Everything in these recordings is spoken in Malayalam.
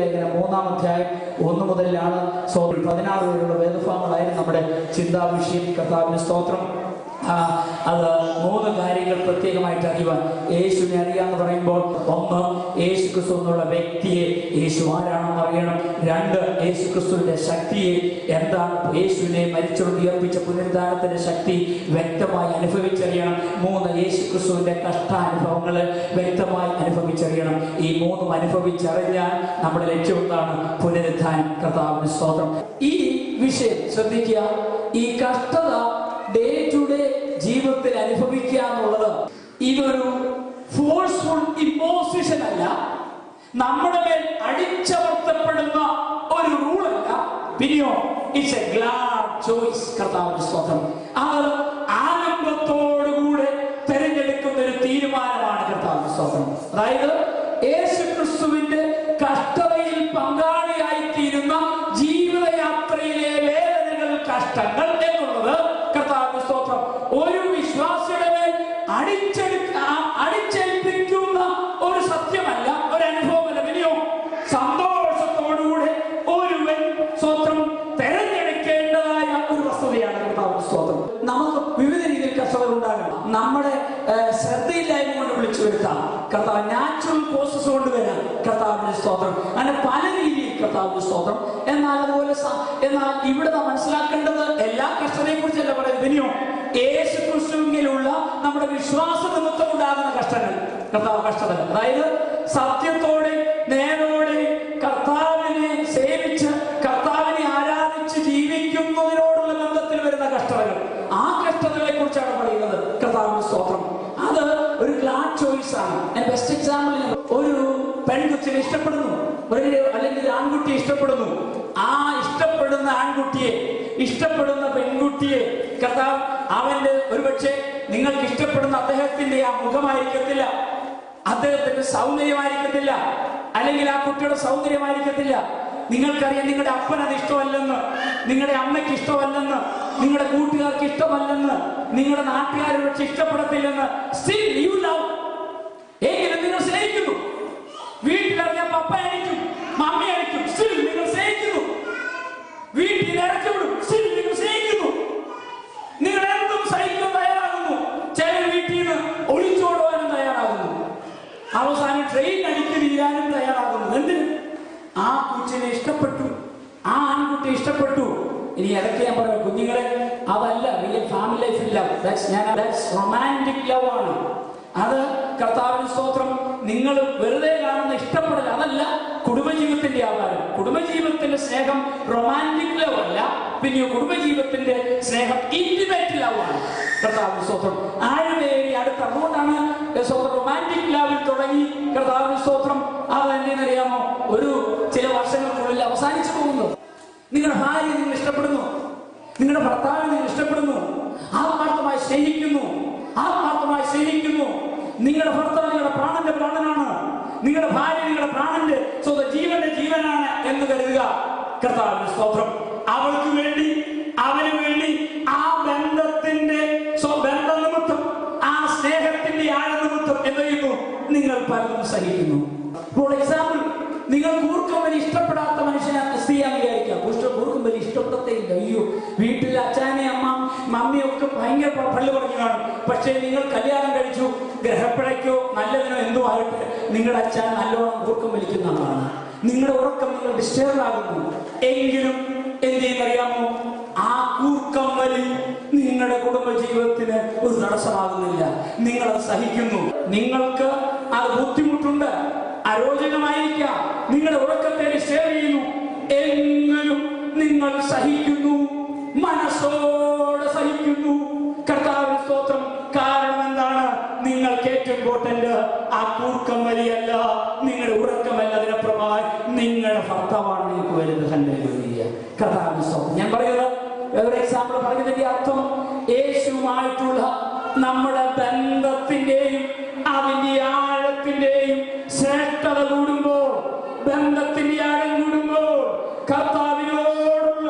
ലേഖനം 3-ാം അധ്യായം 1 മുതലാണ് 16 വരെയുള്ള വേദഭാഗങ്ങളായിരുന്നു നമ്മുടെ ചിന്താ വിഷയം. കർത്താവിന് സ്തോത്രം. അത് 3 കാര്യങ്ങൾ പ്രത്യേകമായിട്ട് അറിയുവാൻ. യേശുവിനെ അറിയാന്ന് പറയുമ്പോൾ 1, യേശു ക്രിസ്തു എന്നുള്ള വ്യക്തിയെ, യേശു ആരാണെന്ന് അറിയണം. 2, യേശു ക്രിസ്തുവിന്റെ ശക്തിയെ, എന്താണ് യേശുവിനെ മരിച്ചുകൊണ്ട് ഉയർപ്പിച്ച പുനരുദ്ധാനത്തിന്റെ ശക്തി വ്യക്തമായി അനുഭവിച്ചറിയണം. 3, യേശു ക്രിസ്തുവിന്റെ കഷ്ടാനുഭവങ്ങൾ വ്യക്തമായി അനുഭവിച്ചറിയണം. ഈ 3 അനുഭവിച്ചറിഞ്ഞാൽ നമ്മുടെ ലക്ഷ്യം എന്താണ്? പുനരുദ്ധാനം. കർത്താവിന് സ്തോത്രം. ഈ വിഷയം ശ്രദ്ധിക്കുക. ഈ കഷ്ടത ഡേ ടു ഡേ ജീവിതത്തിൽ അനുഭവിക്കുക എന്നുള്ളത് ഇതൊരു ഫോഴ്സ്ഫുൾ ഇമ്പോസിഷൻ അല്ല, നമ്മുടെ മേൽ അടിച്ചമർത്തപ്പെടുന്ന ഒരു റൂളല്ല. പിന്നെയോ ഇറ്റ്സ് എ ഗ്ലാഡ് ചോയ്സ്. കർത്താവിന്റെ സ്തോത്രം. അത് ആനന്ദത്തോടുകൂടെ തിരഞ്ഞെടുക്കുന്ന ഒരു തീരുമാനമാണ്. കർത്താവിന്റെ സ്തോത്രം. അതായത് യേശു ക്രിസ്തുവിന്റെ കഷ്ടതയിൽ പങ്കാളിയായി തീരുന്ന ജീവിതയാത്രയിലെ വേദനകൾ, കഷ്ടങ്ങൾ എന്നുള്ളത് കർത്താവിന്റെ സ്തോത്രം ഒരു വിശ്വാസിയുടെ മേൽ അടിച്ചേൽപ്പിക്കുന്ന ഒരു സത്യമല്ല, ഒരു അനുഭവമല്ല. പിന്നെയോ സന്തോഷത്തോടുകൂടെ ഒരുവൻ സ്തോത്രം തെരഞ്ഞെടുക്കേണ്ടതായ ഒരു വസ്തുതയാണ്. കർത്താവിന്റെ സ്തോത്രം. നമുക്ക് വിവിധ രീതിയിൽ കഷ്ടതകൾ ഉണ്ടാകണം. നമ്മുടെ ശ്രദ്ധയില്ലായ്മ കൊണ്ട് വിളിച്ചു വരുത്താം. കർത്താവ് നാച്ചുറൽ കോസസ് കൊണ്ടുവരാം. കർത്താവിന്റെ സ്തോത്രം. അങ്ങനെ പല രീതിയിൽ കർത്താവിന്റെ സ്തോത്രം. എന്നാൽ അതുപോലെ എന്നാൽ ഇവിടെ നാം മനസ്സിലാക്കേണ്ടത് എല്ലാ കഷ്ടതയെ കുറിച്ചല്ല പറയുന്നത്. പിന്നെയോ യേശു ക്രിസ്തുവിലുള്ള നമ്മുടെ വിശ്വാസ നിമിത്തം ഉണ്ടാകുന്ന കഷ്ടങ്ങൾ, കർത്താവ് കഷ്ടതകൾ. അതായത് സത്യത്തോടെ നേരോടെ കർത്താവിനെ സേവിച്ച് കർത്താവിനെ ആരാധിച്ച് ജീവിക്കുന്നതിനോടുള്ള ബന്ധത്തിൽ വരുന്ന കഷ്ടതകൾ, ആ കഷ്ടതകളെ കുറിച്ചാണ് പറയുന്നത്. കർത്താവിന്റെ സ്തോത്രം. അത് ഒരു ഗ്ലാഡ് ചോയ്സ് ആണ്. ബെസ്റ്റ് എക്സാമ്പിൾ, ഒരു പെൺകുച്ചിനെ ഇഷ്ടപ്പെടുന്നു, അല്ലെങ്കിൽ ഒരു ആൺകുട്ടിയെ ഇഷ്ടപ്പെടുന്നു. ആ ഇഷ്ടപ്പെടുന്ന ആൺകുട്ടിയെ, ഇഷ്ടപ്പെടുന്ന പെൺകുട്ടിയെ കർത്താവ് അവന്റെ ഒരുപക്ഷെ നിങ്ങൾക്ക് ഇഷ്ടപ്പെടുന്ന അദ്ദേഹത്തിന്റെ ആ മുഖമായിരിക്കത്തില്ല, അദ്ദേഹത്തിന്റെ സൗന്ദര്യമായിരിക്കത്തില്ല, അല്ലെങ്കിൽ ആ കുട്ടിയുടെ സൗന്ദര്യമായിരിക്കത്തില്ല. നിങ്ങൾക്കറിയാം നിങ്ങളുടെ അപ്പൻ അത് ഇഷ്ടമല്ലെന്ന്, നിങ്ങളുടെ അമ്മയ്ക്ക് ഇഷ്ടമല്ലെന്ന്, നിങ്ങളുടെ കൂട്ടുകാർക്ക് ഇഷ്ടമല്ലെന്ന്, നിങ്ങളുടെ നാട്ടുകാർ പക്ഷെ ഇഷ്ടപ്പെടത്തില്ലെന്ന്. Still you love. എങ്കിലും നിങ്ങൾ സ്നേഹിക്കുന്നു. വീട്ടിലിറങ്ങിയ പപ്പ ആയിരിക്കും, മമ്മി ആയിരിക്കും, സ്റ്റിൽ നിങ്ങൾ സ്നേഹിക്കുന്നു. വീട്ടിൽ ഇറക്കി വിടും, സ്റ്റിൽ നിങ്ങൾ സ്നേഹിക്കുന്നു. നിങ്ങൾ എന്തും സഹിക്കാൻ തയ്യാറാകുന്നു. ചില വീട്ടിൽ നിന്ന് ഒളിച്ചോടുവാനും തയ്യാറാകുന്നു. അവസാനം ട്രെയിൻ അടിക്ക് തീരാനും തയ്യാറാകുന്നു. എന്തിന്? ആ കൊച്ചിനെ ഇഷ്ടപ്പെട്ടു, ആ ആൺകുട്ടി ഇഷ്ടപ്പെട്ടു. ഇനി ഇടയ്ക്ക് ഞാൻ പറയാം കുഞ്ഞുങ്ങളെ, അതല്ല real family life love. That's romantic love ആണ്. അത് കർത്താവിന്റെ സ്തോത്രം. നിങ്ങൾ വെറുതെ കാണുന്ന ഇഷ്ടപ്പെടൽ അതല്ല കുടുംബജീവിതത്തിന്റെ ആധാരം. കുടുംബജീവിതത്തിന്റെ സ്നേഹം റൊമാൻറ്റിക് ലവ് അല്ല, പിന്നെ കുടുംബജീവിതത്തിന്റെ സ്നേഹം ഇന്റിമേറ്റ് ലവ് ആണ്. കർത്താവിന്റെ സ്തോത്രം. ആഴമേറി അടുത്ത്. അതുകൊണ്ടാണ് റൊമാൻറ്റിക് ലവിൽ തുടങ്ങി കർത്താവിന്റെ സ്തോത്രം അത് എന്തെന്നറിയാമോ ഒരു ചില വർഷങ്ങൾക്കുള്ളിൽ അവസാനിച്ചു പോകുന്നു. നിങ്ങളുടെ ഭാര്യയെ നിങ്ങൾ ഇഷ്ടപ്പെടുന്നു, നിങ്ങളുടെ ഭർത്താവിനെ നിങ്ങൾ ഇഷ്ടപ്പെടുന്നു, ആത്മാർത്ഥമായി സ്നേഹിക്കുന്നു, ആത്മാർത്ഥമായി സ്നേഹിക്കുന്നു. നിങ്ങളുടെ ഭർത്താവ് നിങ്ങളുടെ പ്രാണന്റെ പ്രാണനാണ്, നിങ്ങളുടെ ഭാര്യ നിങ്ങളുടെ പ്രാണന്റെ ജീവന്റെ ജീവനാണ് എന്ന് കരുതുക. കർത്താവിന്റെ സ്തോത്രം. അവൾക്ക് വേണ്ടി, അവന് വേണ്ടി ആ ബന്ധത്തിന്റെ ബന്ധനിമിത്തം, ആ സ്നേഹത്തിന്റെ ആഴനിമിത്തം എന്ത് ചെയ്യുന്നു? നിങ്ങൾ പലതും സഹിക്കുന്നു. ഫോർ എക്സാമ്പിൾ, നിങ്ങൾ കൂർക്കമ്പലി ഇഷ്ടപ്പെടാത്ത മനുഷ്യനെ സ്ത്രീയാൻ വിചാരിക്കാം. കൂർക്കമ്പലി ഇഷ്ടപ്പെടത്തേയില്ല. അയ്യോ, വീട്ടിൽ അച്ഛനെ അമ്മ മമ്മിയൊക്കെ ഭയങ്കര പള്ളി പറഞ്ഞു കാണും. പക്ഷേ നിങ്ങൾ കല്യാണം കഴിച്ചു, ഗ്രഹപ്പിഴയ്ക്കോ നല്ലതിനോ എന്തോ ആയിട്ട് നിങ്ങളുടെ അച്ഛൻ നല്ലോണം കൂർക്കം വലിക്കുന്നതാണ്. നിങ്ങളുടെ ഉറക്കം നിങ്ങൾ ഡിസ്റ്റർബ് ആകുന്നു. എങ്കിലും എന്ത് ചെയ്യുന്നറിയാമോ? ആ കൂർക്കം വലി നിങ്ങളുടെ കുടുംബജീവിതത്തിന് ഒരു തടസ്സമാകുന്നില്ല. നിങ്ങളത് സഹിക്കുന്നു. നിങ്ങൾക്ക് അത് ബുദ്ധിമുട്ടുണ്ട്, അരോചകമായിരിക്കാം, നിങ്ങളുടെ ഉറക്കത്തെ ഡിസ്റ്റർബ് ചെയ്യുന്നു. എങ്കിലും നിങ്ങൾ സഹിക്കുന്നു, മനസ്സോടെ സഹിക്കുന്നു. കർത്താവിന്റെ സ്തോത്രം. കാരണം എന്താണ്? നിങ്ങൾക്ക് ഏറ്റവും ഇമ്പോർട്ടന്റ് ആ കൂർക്കം വലിയല്ല, നിങ്ങളുടെ ഉറക്കമല്ല, അതിനപ്പുറമായി നിങ്ങളുടെ ഭർത്താവാണ് നിങ്ങൾക്ക് വലുത്. ഹല്ലേലൂയ. കർത്താവിന്റെ സ്തോത്രം. ഞാൻ പറയുന്നത് ഒരു എക്സാമ്പിൾ പറഞ്ഞതിന്റെ അർത്ഥം യേശുവുമായിട്ടുള്ള നമ്മുടെ ബന്ധത്തിന്റെയും അതിന്റെ ആഴത്തിന്റെയും ശ്രേഷ്ഠത കൂടുമ്പോൾ, ബന്ധത്തിന്റെ ആഴം കൂടുമ്പോൾ, കർത്താവിനോടുള്ള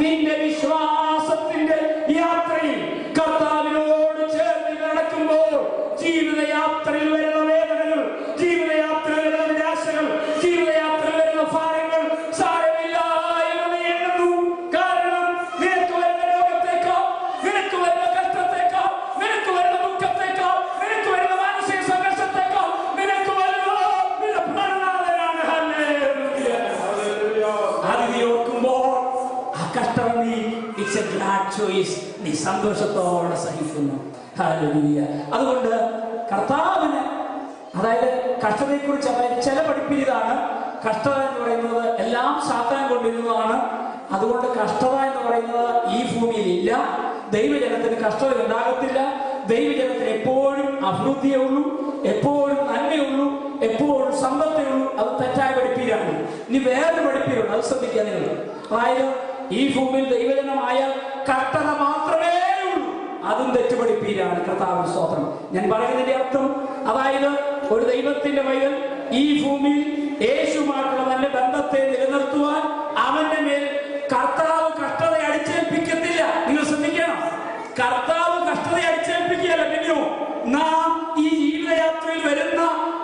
നിന്റെ വിശ്വാസത്തിന്റെ യാത്രയിൽ കർത്താവിനോട് ചേർന്ന് നടക്കുമ്പോൾ ജീവിതയാത്രയിൽ വരുന്ന വേദനകൾ, ജീവിതയാത്രയിൽ വരുന്ന നിരാശകൾ, ജീവിതയാത്രയിൽ വരുന്ന ഇറ്റ്സ് എ ഗ്ലാഡ് ചോയ്സ്. നീ സന്തോഷത്തോടെ സഹിക്കുന്നു. ഹല്ലേലൂയ. അതുകൊണ്ട് കർത്താവിന്, അതായത് കഷ്ടതയെ കുറിച്ച്, അതായത് ചില പഠിപ്പിതാണ് കഷ്ടത എന്ന് പറയുന്നത് എല്ലാം സാത്താൻ കൊണ്ടിരുന്നതാണ്. അതുകൊണ്ട് കഷ്ടത എന്ന് പറയുന്നത് ഈ ഭൂമിയിൽ ഇല്ല. ദൈവജനത്തിന് കഷ്ടത ഉണ്ടാകത്തില്ല. ദൈവജനത്തിന് എപ്പോഴും അഭിവൃദ്ധിയേ ഉള്ളൂ, എപ്പോഴും നന്മയുള്ളൂ, എപ്പോഴും സമ്പത്തേ ഉള്ളൂ. അത് തെറ്റായ പഠിപ്പീരാണ്. ഇനി വേറൊരു പഠിപ്പീരുണ്ട്, അത് ശ്രദ്ധിക്കാൻ നിങ്ങൾ. അതായത് ഈ ഭൂമിയിൽ ദൈവജനമായ കഷ്ടത മാത്രമേ ഉള്ളൂ, അതും തെറ്റുപഠിപ്പീരാണ്. കർത്താവിന്റെ സ്തോത്രം. ഞാൻ പറയുന്നതിന്റെ അർത്ഥം, അതായത് ഒരു ദൈവത്തിന്റെ പൈതൽ ഈ ഭൂമിയിൽ യേശുമായിട്ടുള്ള തന്റെ ബന്ധത്തെ നിലനിർത്തുവാൻ അവന്റെ മേൽ കർത്താവ് കഷ്ടത അടിച്ചേൽപ്പിക്കത്തില്ല. നിങ്ങൾ ശ്രദ്ധിക്കണം, കർത്താവ് കഷ്ടത അടിച്ചേൽപ്പിക്കുകയല്ല. പിന്നെയോ നാം ഈ ജീവിതയാത്രയിൽ വരുന്ന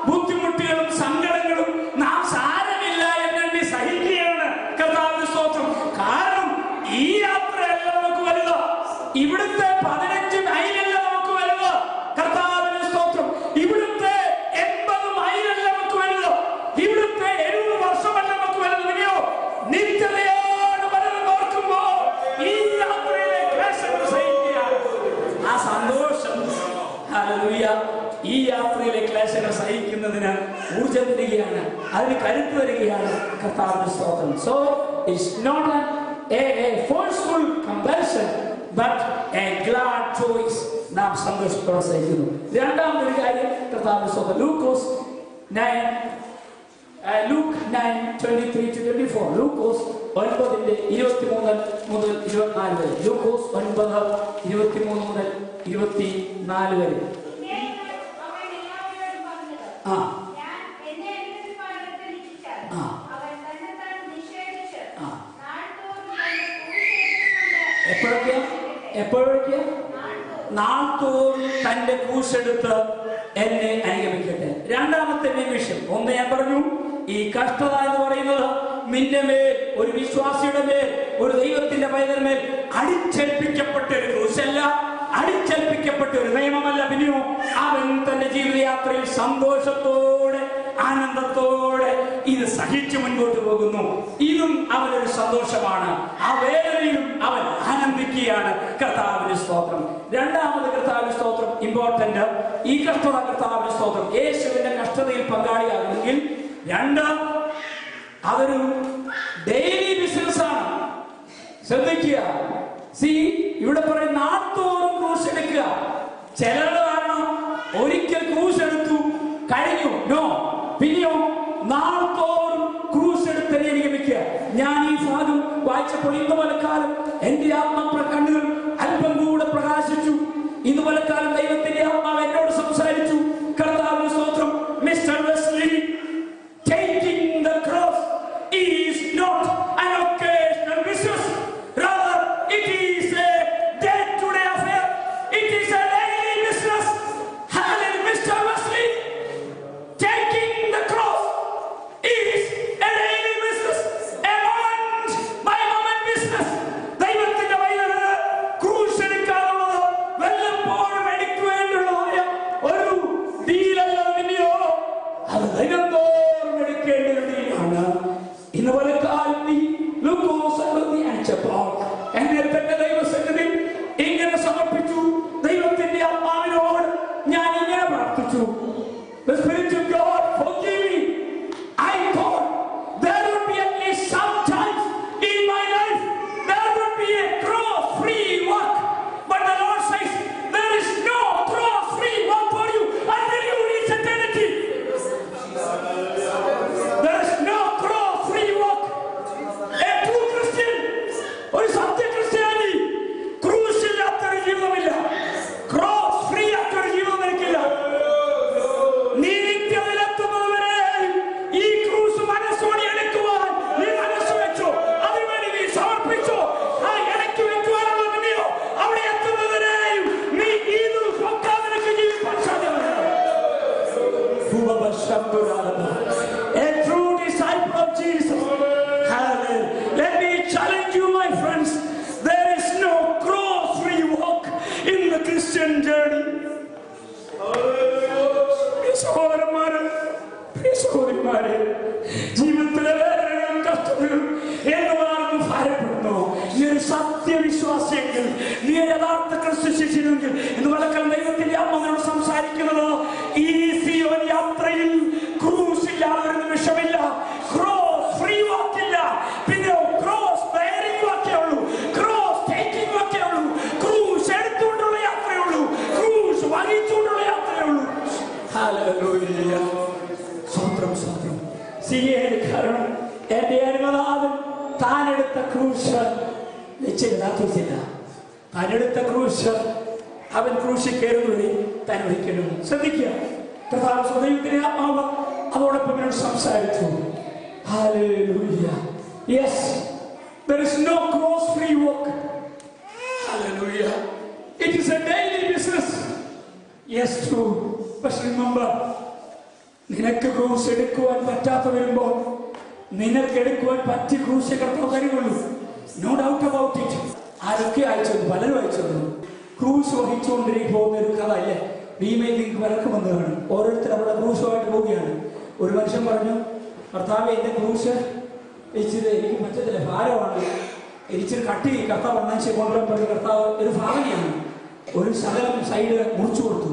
ബുദ്ധിമുട്ടുകളും സങ്കടങ്ങളും നാം സാരമില്ല എന്നെ സഹിക്കുകയാണ്. കർത്താവിന്റെ സ്തോത്രം. കാരണം ഈ യാത്രയല്ല നമുക്ക് വലുത്, ഇവിടുത്തെ 15 മൈലല്ല നമുക്ക് വലുത്. കർത്താവിന്റെ സ്തോത്രം. ഇവിടുത്തെ 80 മൈലല്ല നമുക്ക് വലുത്, ഇവിടുത്തെ 70 വർഷമല്ല നമുക്ക് വലുത്. പിന്നെയോ നിത്യതയോട് വലുത് ഓർക്കുമ്പോൾ ഈ യാത്രയിലെ ക്ലേശങ്ങൾ സഹിക്കുകയാണ്. ആ സന്തോഷം, ഹല്ലേലൂയ, ഈ യാത്രയിലെ ക്ലേശങ്ങൾ സഹിക്കുന്നതിന് ഊർജ്ജം തരികയാണ്, അതിന് കരുത്ത് തരികയാണ്. കർത്താവിന്റെ സ്തോത്രം. So it's not a forceful compulsion but a glad choice. നാം സന്തോഷത്തോടെ സഹിക്കുന്നു. രണ്ടാമതൊരു കാര്യം കർത്താവിന്റെ സ്തോത്രം. Luke 9:23-24. ലൂക്കോസ് 9:23 മുതൽ 24 വരെ. ലൂക്കോസ് 9:23 മുതൽ 24 വരെ. എപ്പോഴൊക്കെ നാൾത്തോറും തന്റെ ക്രൂശെടുത്ത് എന്നെ അനുഗമിക്കട്ടെ. രണ്ടാമത്തെ നിമിഷം, ഒന്ന് ഞാൻ പറഞ്ഞു, ഈ കഷ്ടത എന്ന് പറയുന്നത് നിന്റെ മേൽ, ഒരു വിശ്വാസിയുടെ മേൽ, ഒരു ദൈവത്തിന്റെ പൈതലിന്മേൽ അടിച്ചേൽപ്പിക്കപ്പെട്ട ഒരു ക്രൂശല്ല, അടിച്ചേൽപ്പിക്കപ്പെട്ട ഒരു നിയമമല്ല. പിന്നെയോ അവൻ തന്റെ ജീവിതയാത്രയിൽ സന്തോഷത്തോടെ, ആനന്ദത്തോടെ ഇത് സഹിച്ചു മുൻപോട്ട് പോകുന്നു. ഇതും അവനൊരു സന്തോഷമാണ്. ആ വേദനയിലും അവൻ ആനന്ദിക്കുകയാണ്. കർത്താവിന്റെ സ്തോത്രം. രണ്ടാമത് കർത്താവിന്റെ സ്തോത്രം ഇമ്പോർട്ടന്റ്. ഈ കഷ്ടത, കർത്താവിന്റെ സ്തോത്രം, യേശുവിന്റെ കഷ്ടതയിൽ പങ്കാളിയാകണമെങ്കിൽ രണ്ട്, അതൊരു ഡെയിലി ബിസിനസ് ആണ്. ശ്രദ്ധിക്കുക. ഇവിടെ പറയും നാൾത്തോറും ക്രൂശ് എടുക്കുക. ചിലരുടെ കാരണം ഒരിക്കൽ ക്രൂശ് എടുത്തു കഴിഞ്ഞു, നോ. പിന്നെയോ നാൾത്തോറും ക്രൂശ് എടുത്ത് അനുഗമിക്കുക. ഞാൻ ഈ ഭാഗം വായിച്ചപ്പോൾ ഇന്ന് പലക്കാലം എന്റെ കണ്ണുകൾ അല്പം കൂടെ പ്രകാശിച്ചു. ഇന്ന് പലക്കാലം ദൈവത്തിന്റെ ആത്മാവ് എന്നോട് സംസാരിച്ചു. കർത്താവിന്റെ സ്തോത്രം. Mister Wesley, taking the cross is not an occasional business. Rather, it is a day-to-day affair. It is a daily business. Hallelujah, Mr. Wesley. Taking the cross is a daily business, a moment by moment business. ദൈവത്തിന്റെ വഴിയില് ക്രൂശ് എടുക്കാനുള്ളത് വല്ലപ്പോഴും എടുക്കേണ്ടതായ ഒരു ഡീലല്ല. പിന്നെയോ അത് ദൈവത്തോറും എടുക്കേണ്ട ഒരു ഡീലാണ്. ഇന്ന് പലക്കാലം നീ ലൂക്കോസ് ധ്യാനിച്ചപ്പോൾ എന്നെ തന്നെ ദൈവസന്നിധി ഇങ്ങനെ സമർപ്പിച്ചു. ദൈവത്തിന്റെ ആത്മാവിനോട് ഞാൻ ഇങ്ങനെ പ്രാർത്ഥിച്ചു, The Spirit of God, forgive me. I thought there would be at least some times in my life there would be a cross-free walk. But the Lord says there is no cross-free walk for you until you reach eternity. There is no cross-free walk. A true Christian, ഒരു സത്യ ക്രിസ്ത്യാനി, ക്രൂശില്ലാത്തൊരു ജീവിതമില്ല, ക്രോസ് ഫ്രീ ആത്തൊരു ജീവിതം നിനക്കില്ല. നീ നിത്യതയിലെത്തുന്നതുവരെ ഈ ക്രൂസ് മനസ്സോടെ എടുക്കുവാൻ നീ മനസ്സ് വെച്ചോ, അതിനുവേണ്ടി നീ സമർപ്പിച്ചോ. ആ ഇടയ്ക്ക് വെക്കുവാനുള്ള നിന്നെയോ അവിടെ എത്തുന്നതുവരെയും നീ ഇത് നോക്കാതെ നിനക്ക് ജീവിക്കാൻ സാധ്യമല്ല. A true disciple of Jesus. Hallelujah. Let me challenge you, my friends. There is no cross-free walk in the Christian journey. സഹോദരന്മാരെ, ജീവിതത്തിലെ വേദനകളും കഷ്ടതകളും ഏതുമാണെന്ന് ഭാരപ്പെടുന്നു. ഈ ഒരു സത്യ സത്യവിശ്വാസിയെങ്കിൽ, നീ യഥാർത്ഥ ക്രിസ്തു ശിഷ്യനെങ്കിൽ, ഇന്ന് വലക്കൽ ദൈവത്തിന്റെ അമ്മയോട് സംസാരിക്കുന്നത് ഈ സിയോൻ യാത്രയിൽ ക്രൂസ് ഇല്ലാതെ ഒരു നിമിഷമില്ല. ക്രോസ് ഫ്രീ വാക്കില്ല, പിന്നെ ക്രോസ് ബെയറിംഗ് വാക്കേ ഉള്ളൂ, ക്രോസ് ടേക്കിംഗ് വാക്കേ ഉള്ളൂ, ക്രൂസ് എടുത്തുകൊണ്ടുള്ള യാത്രയേ ഉള്ളൂ, ക്രൂസ് വഹിച്ചുകൊണ്ടുള്ള യാത്രയേ ഉള്ളൂ. ഹല്ലേലൂയ. സ്വന്തം സ്വന്തം സിയേൽ കാരണം എന്റെ അരുമനാഥൻ താനെടുത്ത ക്രൂശ് വെച്ചില്ല. താനെടുത്ത ക്രൂശ് അവൻ ക്രൂശിൽ കയറുന്നവരെ താൻ ഒരിക്കലും ശ്രദ്ധിക്കുക. ദൈവത്തിന്റെ ആത്മാവ് അതോടൊപ്പം എന്നോട് സംസാരിച്ചു. Hallelujah. Yes, there is no cross free walk. Hallelujah. It is a daily business. Yes, true. But remember, നിനക്ക് ക്രൂസ് എടുക്കുവാൻ പറ്റാത്ത വരുമ്പോൾ നിനക്ക് എടുക്കുവാൻ പറ്റിയ ക്രൂസ് കർത്താവ് തരുള്ളൂ. No doubt about it. ആരൊക്കെ അയച്ചു, പലരും അയച്ചു. ക്രൂസ് വഹിച്ചുകൊണ്ടിരിക്കും പോകുന്ന ഒരു കഥ അല്ലേ, ഭീമയിൽ നിങ്ങൾക്ക് വിലക്കുമെന്ന് കാണും. ഓരോരുത്തർ അവിടെ ക്രൂസുമായിട്ട് പോവുകയാണ്. ഒരു മനുഷ്യൻ പറഞ്ഞു, കർത്താവ് എന്റെ ക്രൂസ് ഇച്ചിരി എനിക്ക് പറ്റത്തില്ല, ഭാരമാണ്, ഇച്ചിരി കട്ടി കർത്താവ് അന്നാഴ്ച കൊണ്ടുവരാൻ പറഞ്ഞു. കർത്താവ് ഒരു ഭാവനയാണ്, ഒരു ശകലം സൈഡ് മുറിച്ചു കൊടുത്തു.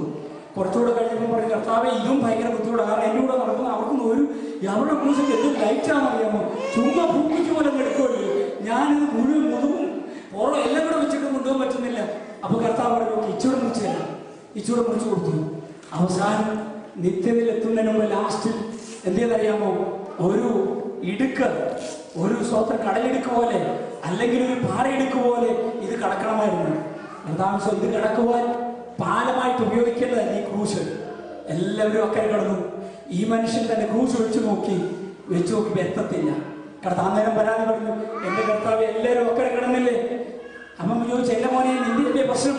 കുറച്ചുകൂടെ കഴിഞ്ഞപ്പോൾ പറഞ്ഞു, കർത്താവ് ഇതും ഭയങ്കര ബുദ്ധിമുട്ടാണ്, കാരണം എൻ്റെ കൂടെ നടക്കുന്ന അവർക്കും ഒരു അവരുടെ ക്രൂസൊക്കെ എന്ത് ലൈറ്റാണെന്ന് അറിയാമോ, ചുമ്മാ പൂക്കിച്ച് പോലെ എടുക്കുമല്ലോ, ഞാനിത് മുഴുവൻ മുതുകും പുറം എല്ലാം കൂടെ വെച്ചിട്ട് കൊണ്ടുപോകാൻ പറ്റുന്നില്ല. അപ്പൊ കർത്താവ് പറഞ്ഞു, ഇച്ചൂടെ മുറിച്ചു തരാം. ഇച്ചൂടെ മുറിച്ചു കൊടുത്തു. അവസാനം നിത്യതയിൽ എത്തുന്നതിന് മുമ്പ് ലാസ്റ്റിൽ എന്തെന്നറിയാമോ, ഒരു ഇടുക്ക്, ഒരു സ്വന്തം കടലിടുക്ക് പോലെ അല്ലെങ്കിൽ ഒരു പാറയിടുക്ക് പോലെ ഇത് കടക്കണമായിരുന്നു. രണ്ടാമസം ഇത് കടക്കുവാൻ പാലമായിട്ട് ഉപയോഗിക്കേണ്ടതല്ല ഈ ക്രൂശ്. എല്ലാവരും അക്കരെ കടന്നു. ഈ മനുഷ്യൻ തന്നെ ക്രൂശ് വെച്ച് നോക്കിയപ്പോ എത്തത്തില്ല. കർത്താവ് നേരം പരാതി പറഞ്ഞു, എന്റെ കർത്താവ് എല്ലാവരും അക്കരെ കിടന്നില്ലേ? അപ്പം ചോദിച്ചു, എന്റെ മോനെ നിന്റെ പ്രശ്നം,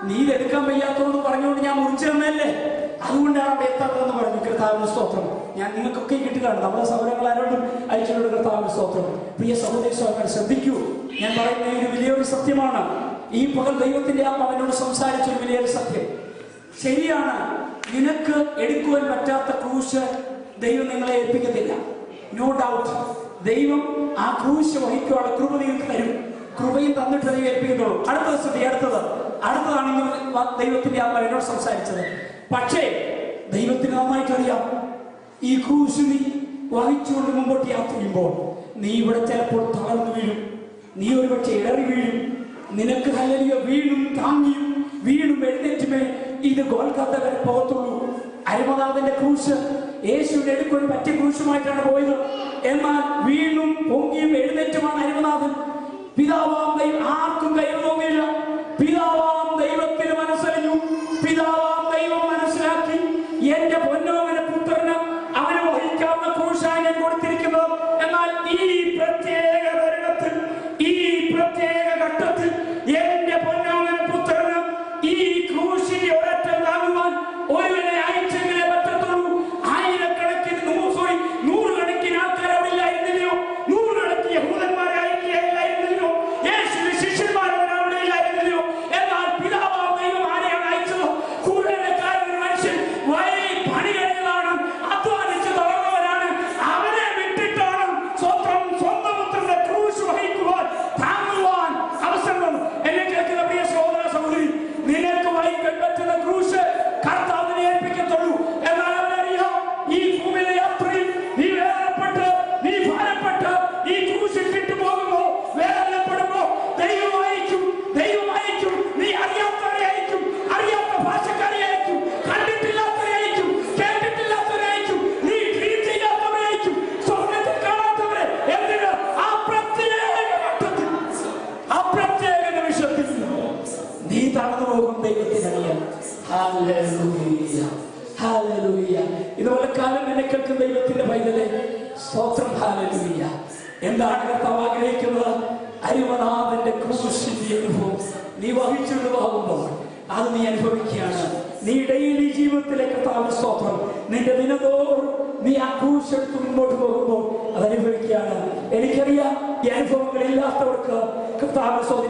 നീ ഇതെടുക്കാൻ വയ്യാത്തോന്ന് പറഞ്ഞുകൊണ്ട് ഞാൻ മുറിച്ചു തന്നല്ലേ, അതുകൊണ്ടാണ് അവിടെ എത്താത്തതെന്ന് പറഞ്ഞു. കർത്താവിന്റെ സ്തോത്രം. ഞാൻ നിങ്ങൾക്കൊക്കെ കിട്ടുകയാണ്, നമ്മുടെ സൗകര്യങ്ങൾ ആരോടും അയച്ചുകൊണ്ട് കർത്താവിന്റെ സ്തോത്രം. പ്രിയ സഹോദരി സഹോദരൻ ശ്രദ്ധിക്കൂ, ഞാൻ പറയുന്ന ഒരു വലിയൊരു സത്യമാണ്. ഈ പകൽ ദൈവത്തിന്റെ ആത്മാവിനോട് സംസാരിച്ച ഒരു വലിയൊരു സത്യം ശരിയാണ്. നിനക്ക് എടുക്കുവാൻ പറ്റാത്ത ക്രൂശ് ദൈവം നിങ്ങളെ ഏൽപ്പിക്കത്തില്ല. No doubt. ദൈവം ആ ക്രൂശ് വഹിക്കുവാനുള്ള കൃപ നിങ്ങൾക്ക് തരും. കൃപയും തന്നിട്ട് ദൈവം ഏൽപ്പിക്കത്തുള്ളൂ. അടുത്തതാണ് ഇന്ന് ദൈവത്തിന്റെ ആത്മാവിനോട് സംസാരിച്ചത്. പക്ഷേ ദൈവത്തിന് നന്നായിട്ടറിയാം, ഈ ക്രൂശ് നീ വഹിച്ചുകൊണ്ട് മുമ്പോട്ട് യാത്ര ചെയ്യുമ്പോൾ നീ ഇവിടെ ചിലപ്പോൾ തളർന്നു വീഴും, നീ ഒരുപക്ഷെ ഇടറി വീഴും. നിനക്ക് ഹല്ലേലൂയ വീണും താങ്ങിയും വീണും എഴുന്നേറ്റുമേ ഇത് ഗോൽഗോഥ വരെ പോകത്തുള്ളൂ. അരുമനാഥന്റെ ക്രൂശ് യേശുവിനെ എടുക്കാൻ പറ്റിയ ക്രൂശുമായിട്ടാണ് പോയത്. എന്നാൽ വീണും പൊങ്ങിയും എഴുന്നേറ്റുമാണ് അരുമനാഥൻ. പിതാവാം ദൈവം ആർക്കും കൈ തോന്നിയില്ല. പിതാവാം ദൈവത്തിന് മനസ്സറിഞ്ഞു. പിതാവാം ദൈവം മനസ്സിലാക്കി, എന്റെ പൊന്നോമന പുത്രന് അവന് വഹിക്കാവുന്ന ക്രൂശാണ് ഞാൻ കൊടുത്തിരിക്കുന്നത്. എന്നാൽ ഈ പ്രത്യേക തരുണത്തിൽ, ഈ പ്രത്യേക ഘട്ടത്തിൽ എന്റെ പൊന്നോമന പുത്രന് ഈ ക്രൂശിനെ ഒരറ്റം താങ്ങുവാൻ ഒരുവനെ അയച്ചെങ്കിലേ പറ്റത്തുള്ളൂ. ആയിരക്കണക്കിന് നൂറുകണക്കിന് ആൾക്കാർ അവിടെ ഇല്ലായിരുന്നില്ലയോ? നൂറുകണക്കിന് യഹൂദന്മാരായിരിക്കില്ലായിരുന്നില്ലയോ? യേശുവിന്റെ ശിഷ്യന്മാരവൻ അവിടെ ഇല്ലായിരുന്നില്ലയോ? എന്നാൽ പിതാവാം ദൈവം ആരെയാണ് അയച്ചത്? കൂടുതലക്കാരൻ മനുഷ്യൻ വഴി പണി കഴിഞ്ഞതാണ്, അധ്വാനിച്ച് തുടങ്ങുന്നവരാണ്. അവനെ വിട്ടിട്ടാണ് സ്വന്തം പുത്രന്റെ ക്രൂശ് വഹിക്കുവാൻ താങ്ങുവാൻ അവസരം. എന്നെ കേൾക്കുന്ന പ്രിയ സഹോദര സഹോദരി, നിനക്ക് വഹിക്കാൻ പറ്റുന്ന ക്രൂശ് കർത്താവിനെ ഏൽപ്പിക്കത്തുള്ളൂ. എന്നാൽ അവനറിയാം, ഈ ഭൂമിയിലെ യാത്രയിൽ നീ വേദനപ്പെട്ട്, നീ ഭാരപ്പെട്ട് ഈ ക്രൂശിൽ വിട്ടുപോകുമ്പോ, വേദനപ്പെടുമ്പോ ദൈവം അയക്കും. നീ അറിയാത്തവരെ അയക്കും, അറിയാത്ത ഭാഷക്കാരെ അയക്കും, കണ്ടിട്ടില്ലാത്തവരെ അയക്കും, കേട്ടിട്ടില്ലാത്തവരെ അയക്കും, നീ ഡ്രീം ചെയ്യാത്തവരെ അയക്കും, സ്വപ്നത്തിൽ കാണാത്തവരെ. എന്തിന്? ആ പ്രത്യേക ഘട്ടത്തിൽ, ആ പ്രത്യേക നിമിഷത്തിൽ നീ തടന്നു പോകും. ദൈവത്തിനറിയാം. ഹല്ലേലൂയ, ഹല്ലേലൂയ. ഇതുപോലെ കാലം എന്നെ കേൾക്കുന്ന ദൈവത്തിന്റെ പൈതലേ, സ്തോത്രം. ഹല്ലേലൂയ. എന്താണ് കർത്താവ് ആഗ്രഹിക്കുന്നത്? അരുമനാഥന്റെ ക്രൂശിന്റെ അനുഭവം നീ വഹിച്ചുകൊണ്ട് പോകുമ്പോൾ അത് നീ അനുഭവിക്കുകയാണ്. നീ ഡെയിലി ജീവിതത്തിലെ കർത്താവിന്റെ സ്തോത്രം, നിന്റെ ദിനത്തോറും നീ ആ ക്രൂശ് എടുത്ത് മുമ്പോട്ട് പോകുമ്പോൾ അത് അനുഭവിക്കുകയാണ്. എനിക്കറിയാം, ഈ അനുഭവങ്ങളില്ലാത്തവർക്ക് കർത്താവിന്റെ സ്തോത്രം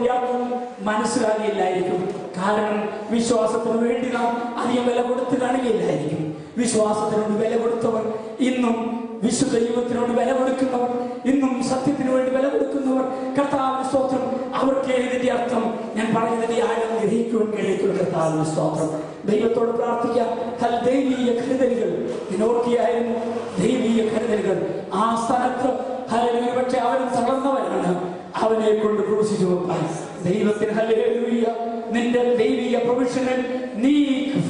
മനസ്സിലാകില്ലായിരിക്കും. കാരണം വിശ്വാസത്തിന് വേണ്ടി നാം അധികം വില കൊടുത്ത് കാണുകയില്ലായിരിക്കും. വിശ്വാസത്തിനോട് വില കൊടുത്തവർ, ഇന്നും വിശുദ്ധ ദൈവത്തിനോട് വില കൊടുക്കുന്നവർ, ഇന്നും സത്യത്തിന് വേണ്ടി വില കൊടുക്കുന്നവർ, കർത്താവിന്റെ സ്തോത്രം അവർക്ക് ഇതിന്റെ അർത്ഥം ഞാൻ പറയുന്നതിന്റെ ആഴം ഗ്രഹിക്കുവാൻ കഴിയത്തുള്ള കർത്താവിന് സ്തോത്രം. ദൈവത്തോട് പ്രാർത്ഥിക്കാം. ദൈവീയ കരുതലുകൾ നോക്കിയായിരുന്നു. ദൈവീയ കരുതലുകൾ ആ സ്ഥാനത്ത് ഒരുപക്ഷെ അവനും തളർന്നവനാണ്. അവനെ കൊണ്ട് ക്രൂശിച്ചു വെക്കാൻ ദൈവത്തിന് ഹല്ലേലൂയ. നിന്റെ ദൈവീയ പ്രൊവിഷനിൽ നീ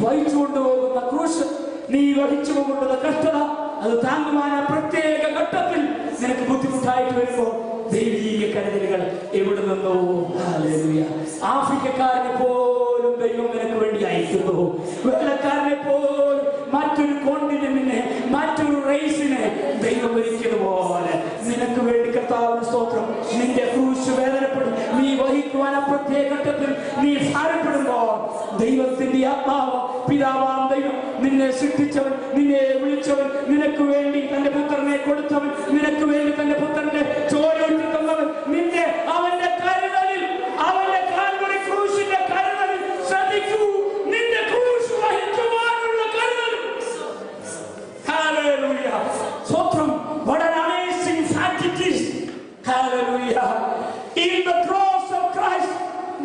വഹിച്ചു കൊണ്ടുപോകുന്ന ക്രൂശ്, നീ വഹിച്ചു കൊണ്ടുള്ള കഷ്ടത, അത് താങ്ങുവാൻ പ്രത്യേക ഘട്ടത്തിൽ നിനക്ക് ബുദ്ധിമുട്ടായിട്ട് വരുമ്പോൾ ദൈവീക കരുതലുകൾ എവിടെ നിന്നോ ഹല്ലേലൂയ. ആഫ്രിക്കക്കാരനെ പോലും ദൈവം നിനക്ക് വേണ്ടി അയക്കുന്നു. വെള്ളക്കാരനെ പോലും മറ്റൊരു കോണ്ടിനെന്റിനെ, മറ്റൊരു റേസിനെ ദൈവം ഒരിക്കലും പോലെ നിനക്ക് വേണ്ടി കർത്താവിന് സ്തോത്രം. നിന്റെ ക്രൂശ് വേദനപ്പെടും. നീ വഹിക്കുവാൻ പ്രത്യേക ഘട്ടത്തിൽ നീ ഭാരപ്പെടുമ്പോൾ ദൈവത്തിന്റെ ആത്മാവ്, പിതാവാം ദൈവം, നിന്നെ സൃഷ്ടിച്ചവൻ, നിന്നെ വിളിച്ചവൻ, നിനക്ക് വേണ്ടി തന്റെ പുത്രനെ കൊടുത്തവൻ, നിനക്ക് വേണ്ടി തന്റെ പുത്രന്റെ ചോരൊഴുക്കി തന്നവൻ, നിന്നെ അവന്റെ കരുതലിൽ, അവന്റെ കാൽവരി ക്രൂശിന്റെ കരുതലിൽ ശ്രദ്ധിക്കൂ. നിന്റെ ക്രൂശ് വഹിക്കുവാനുള്ള കരുതൽ. ഹല്ലേലൂയ. സ്തോത്രം. What an amazing fact it is. Hallelujah. In the cross of Christ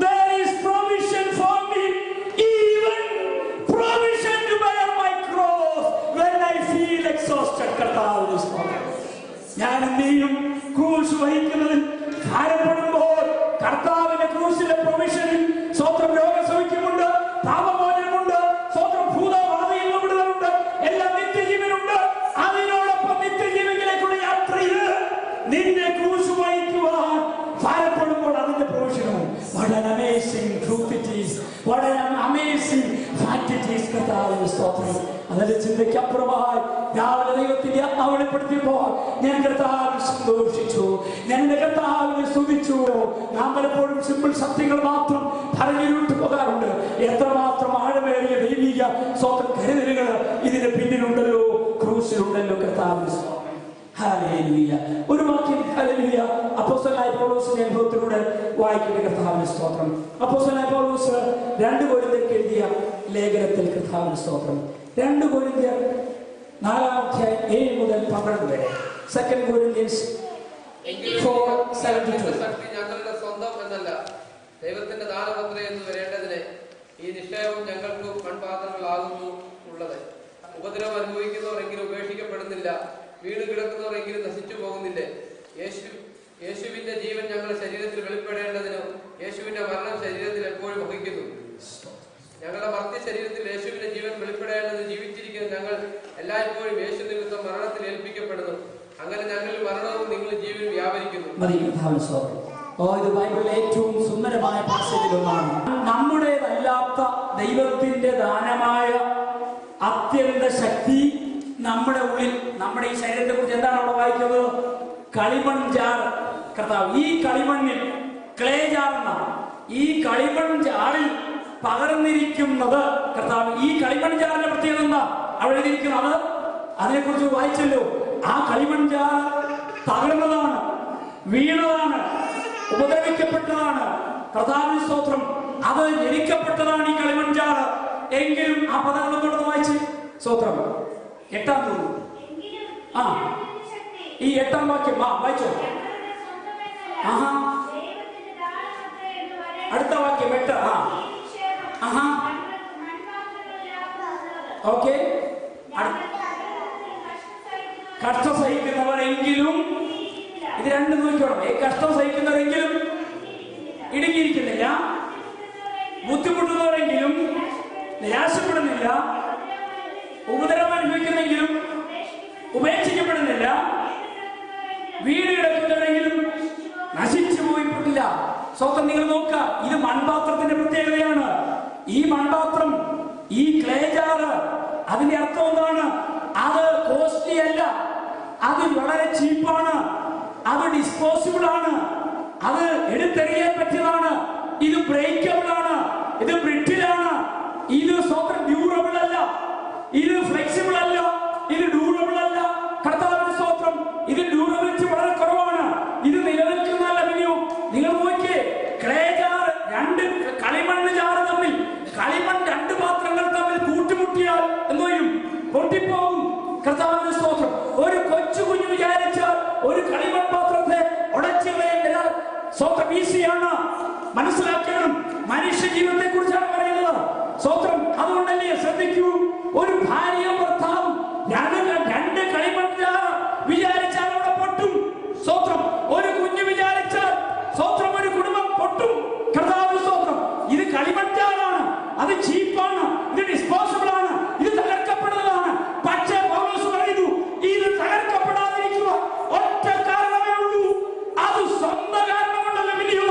there is provision for me, even provision to bear my cross when I feel exhausted. കർത്താവിന്റെ സ്തോത്രം. ഞാൻ നീയും ക്രൂശ് വഹിക്കുന്നതിൽ ഭാരപ്പെടുമ്പോൾ കർത്താവിന്റെ ക്രൂശിലെ പ്രൊവിഷനിൽ സ്വന്തം രോഗസൗഖ്യമുണ്ട്, പാപമോചനമുണ്ട്, സ്വന്തം ഭൂതബാധയിൽ നിന്ന് വിടുതലുണ്ട്, എല്ലാം നിത്യജീവനുണ്ട്. അതിനോടൊപ്പം നിത്യജീവനിലേക്കുള്ള യാത്രയിൽ നിന്റെ ക്രൂശ് വഹിക്കുവാൻ ഭാരപ്പെടുമ്പോൾ അതിന്റെ പ്രൊവിഷനും. What an amazing truth it is. What an amazing fact it is. കർത്താവിന്റെ സ്തോത്രം. അതിന്റെ ചിന്തയ്ക്കപ്പുറമായി രാവിലെ ദൈവത്തിന്റെ ആത്മാവ് വെളിപ്പെടുത്തിയപ്പോൾ ഞാൻ കർത്താവിൽ സന്തോഷിച്ചു, ഞാൻ എന്റെ കർത്താവിനെ സ്തുതിച്ചു. നാം പലപ്പോഴും സിമ്പിൾ സത്യങ്ങൾ മാത്രം പറഞ്ഞിട്ട് പോകാറുണ്ട്. എത്രമാത്രം ആഴമേറിയ ദൈവിക സ്വന്തം കരുതലുകൾ ഇതിന് പിന്നിലുണ്ടല്ലോ, ക്രൂശിലുണ്ടല്ലോ. കർത്താവിന്റെ സ്തോത്രം. ഹല്ലേലൂയ. ഒരു വാക്യം ഹല്ലേലൂയ അപ്പോസ്തലനായ പൗലോസിന്റെ അനുഭവത്തിലൂടെ വായിക്കുന്ന കർത്താവിന്റെ സ്തോത്രം. അപ്പോസ്തലനായ പൗലോസ് 2 കൊരിന്ത്യർക്ക് എഴുതിയ ലേഖനത്തിൽ കർത്താവിന്റെ സ്തോത്രം. 2 കൊരിന്ത്യർ 4-ാം അധ്യായം 7 മുതൽ 12 വരെ. 2 കൊരിന്ത്യൻസ് 4:7-12. ഞങ്ങളുടെ സ്വന്തം എന്നല്ല, ദൈവത്തിന്റെ ദാനമത്രേ എന്ന് വരേണ്ടതിന് ഈ നിശ്ചയവും ഞങ്ങൾക്ക് മൺപാത്രങ്ങളാകുന്നു ഉള്ളത്. ഉപദ്രവം അനുഭവിക്കുന്നവരെങ്കിലും ഉപേക്ഷിക്കപ്പെടുന്നില്ല, വീണ് കിടക്കുന്നവരെങ്കിലും നശിച്ചു പോകുന്നില്ലേ. യേശുവിന്റെ ജീവൻ ഞങ്ങളുടെ ശരീരത്തിൽ വെളിപ്പെടേണ്ടതിനും യേശുവിന്റെ മരണം ശരീരത്തിൽ എപ്പോഴും വഹിക്കുന്നു. ഞങ്ങളുടെ മർത്യ ശരീരത്തിൽ യേശുവിന്റെ ജീവൻ വെളിപ്പെടേണ്ടത് ജീവിച്ചിരിക്കുന്ന ഞങ്ങൾ എല്ലായ്പ്പോഴും യേശു നിമിത്തം മരണത്തിൽ ഏൽപ്പിക്കപ്പെടുന്നു. അങ്ങനെ ഞങ്ങളിൽ മരണവും നിങ്ങൾ ജീവനും വ്യാപരിക്കുന്നു. ഇത് ബൈബിളിലെ ഏറ്റവും സുന്ദരമായ പാസേജിലൊന്നാണ്. നമ്മുടേതല്ലാത്ത ദൈവത്തിന്റെ ദാനമായ അത്യന്ത ശക്തി നമ്മുടെ ഉള്ളിൽ, നമ്മുടെ ഈ ശരീരത്തെ കുറിച്ച് എന്താണ് അവിടെ വായിക്കുന്നത്? കളിമൺ ജാർ. കർത്താവ് ഈ കളിമണ്ണിൽ, ക്ലേ ജാർ എന്നാണ്, ഈ കളിമൺ ജാറിൽ പകർന്നിരിക്കുന്നത്. കർത്താവ് ഈ കളിമൺ ജാറിന്റെ പ്രത്യേകത എന്താ? അവിടെ ഇരിക്കുന്നത് അതിനെക്കുറിച്ച് വായിച്ചല്ലോ. ആ കളിമൺ ജാർ തകർന്നതാണ്, വീണതാണ്, ഉപദ്രവിക്കപ്പെട്ടതാണ്. കർത്താവിന്റെ സ്തോത്രം. അത് ജനിക്കപ്പെട്ടതാണ് ഈ കളിമൺ ജാർ. എങ്കിലും ആ പദങ്ങളെ തുടർന്ന് വായിച്ച് സ്തോത്രം. 8-ാം തോന്നുന്നു. ഈ 8-ാം വാക്യം വായിച്ചോ. അടുത്ത വാക്യം 8. ഓക്കെ. കഷ്ടം സഹിക്കുന്നവരെങ്കിലും, ഇത് രണ്ടും നോക്കിയോണം. കഷ്ടം സഹിക്കുന്നവരെങ്കിലും ഇടുങ്ങിയിരിക്കുന്നില്ല, ബുദ്ധിമുട്ടുന്നവരെങ്കിലും നിരാശപ്പെടുന്നില്ല, ഉപദ്രവം അനുഭവിക്കുന്നെങ്കിലും ഉപേക്ഷിക്കപ്പെടുന്നില്ല, വീട് കിടക്കുന്നവരെങ്കിലും നശിച്ചു പോയിട്ടില്ല. സ്വന്തം നിങ്ങൾ നോക്കുക, ഇത് മൺപാത്രത്തിന്റെ പ്രത്യേകതയാണ്. ഈ മൺപാത്രം, ഈ ക്ലേ ജാറ്, അതിന്റെ അർത്ഥം എന്താണ്? അത് കോസ്റ്റ്ലി അല്ല, അത് വളരെ ചീപ്പാണ്, അത് ഡിസ്പോസിബിൾ ആണ്, അത് എടുത്തെറിയാൻ പറ്റിയതാണ്, ഇത് ബ്രേക്കബിൾ ആണ്, ഇത് ബ്രിട്ടിലാണ്, ഇത് സ്വന്തം ഡ്യൂറബിൾ അല്ല, ഇത് ഫ്ലെക്സിബിൾ അല്ല, ഇത് ഡ്യൂറബിൾ അല്ല. കർത്താവിന്റെ സ്തോത്രം. ഇത് ഡ്യൂറബിലിറ്റി വളരെ കുറവാണ്, ഇത് നിലനിൽക്കുന്നതല്ല. പിന്നെയോ നിങ്ങൾ നോക്കിയേ, ക്ലേ ജാർ, 2 കളിമണ്ണ് ജാറ് തമ്മിൽ, കളിമൺ 2 പാത്രങ്ങൾ തമ്മിൽ കൂട്ടിമുട്ടിയാൽ എന്തോ പൊട്ടിപ്പോകും. കർത്താവിന്റെ സ്തോത്രം. ഒരു കൊച്ചു കുഞ്ഞു വിചാരിച്ചാൽ ഒരു കളിമൺ പാത്രത്തെ ഉടച്ചു കളയാൻ സ്വന്തം ഈസിയാണ്, മനസ്സിലാക്കണം. മനുഷ്യ ജീവിതത്തെ കുറിച്ചാണ് പറയുന്നത്. സ്വന്തം അതുകൊണ്ടല്ലേ ശ്രദ്ധിക്കൂ, ഒരു ഭാര്യയും ഭർത്താവും രണ്ട് കളിമണ്ണ വിചാരിച്ചാൽ അവിടെ പൊട്ടും. സ്വത്രം ഒരു കുഞ്ഞു വിചാരിച്ചാൽ സ്വത്രം ഒരു കുടുംബം പൊട്ടും. കർത്താവ് സ്വത്രം ഇത് കളിമണ്ണാണ്, അത് ചീപ്പാണ്, ഇത് ഡിസ്പോസിബിൾ ആണ്, ഇത് തകർക്കപ്പെടുന്നതാണ്. പക്ഷേ പൗലോസ് പറയുന്നു ഇത് തകർക്കപ്പെടാതിരിക്കുക ഒറ്റ കാരണമേ ഉള്ളൂ. അത് സ്വന്തം കാരണം കൊണ്ടല്ല, പിന്നെയോ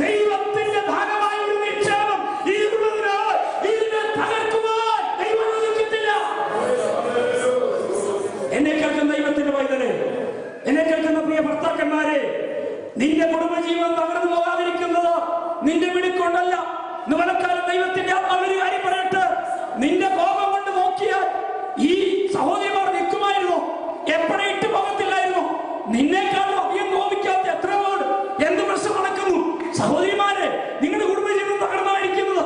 ദൈവത്തിന്റെ ഭാഗമായ ഒരു നിക്ഷേപം ഇതിനുള്ളതിനാൽ ഇതിനെ തകർക്കുവാൻ ദൈവം അനുവദിക്കത്തില്ല. എന്നെ കേൾക്കുന്ന ദൈവത്തിന്റെ പൈതലേ, എന്നെ കേൾക്കുന്ന പ്രിയ ഭർത്താക്കന്മാരെ, നിന്റെ കുടുംബജീവൻ തകർന്നു പോകാതിരിക്കുന്നത് നിന്റെ വിളിക്കൊണ്ടല്ല. നിങ്ങളെക്കാലം ദൈവത്തിന്റെ ഒരു കാര്യം പറയട്ടെ, നിന്റെ കോപം കൊണ്ട് നോക്കിയാൽ ഈ സഹോദരിമാർ നിൽക്കുമായിരുന്നു, എപ്പോഴും ഇട്ട് പോകത്തില്ലായിരുന്നു. നിന്നേക്കാളും അധികം കോപിക്കാത്ത എത്ര പേർ എന്ത് പ്രശ്നം നടക്കുന്നു. സഹോദരിമാരെ, നിങ്ങളുടെ കുടുംബജീവൻ തകർന്നായിരിക്കുന്നത്